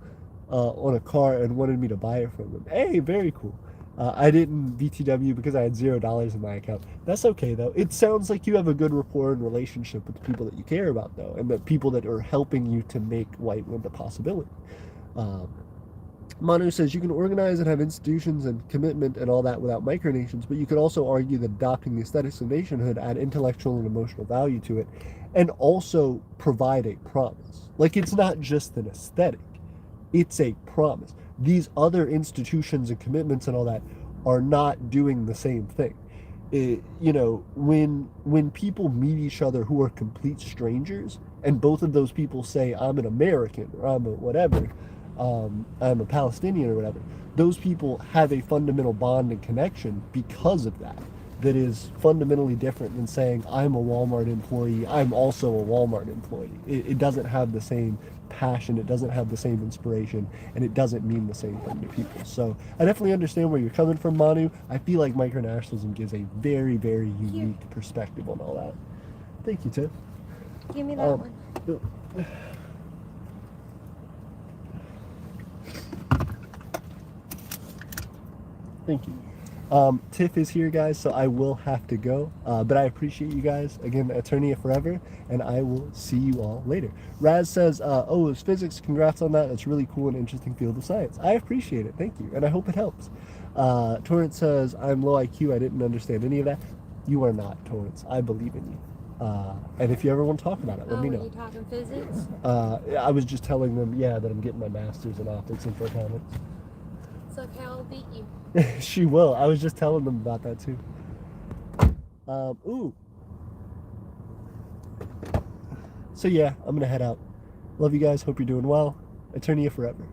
on a car and wanted me to buy it from him. Hey, very cool. I didn't VTW because I had $0 in my account. That's okay, though. It sounds like you have a good rapport and relationship with the people that you care about, though, and the people that are helping you to make White Wind a possibility. Manu says you can organize and have institutions and commitment and all that without micronations, but you could also argue that adopting the aesthetics of nationhood add intellectual and emotional value to it, and also provide a promise. Like, it's not just an aesthetic, it's a promise. These other institutions and commitments and all that are not doing the same thing. When people meet each other who are complete strangers, and both of those people say, I'm an American, or I'm a whatever, I'm a Palestinian or whatever, those people have a fundamental bond and connection because of that. That is fundamentally different than saying, I'm a Walmart employee, I'm also a Walmart employee. It doesn't have the same passion, it doesn't have the same inspiration, and it doesn't mean the same thing to people. So I definitely understand where you're coming from, Manu. I feel like micronationalism gives a very, very unique perspective on all that. Thank you, Tiff. Give me that one. Thank you. Tiff is here, guys, so I will have to go. But I appreciate you guys. Again, Aeternia forever, and I will see you all later. Raz says, oh, it's physics. Congrats on that. That's really cool and interesting field of science. I appreciate it. Thank you, and I hope it helps. Torrance says, I'm low IQ. I didn't understand any of that. You are not, Torrance. I believe in you. And if you ever want to talk about it, let me know. Are you talking physics? I was just telling them, that I'm getting my master's in optics and photonics. It's okay, I'll beat you. She will. I was just telling them about that too. Ooh. So yeah, I'm gonna head out. Love you guys. Hope you're doing well. Aeternia forever.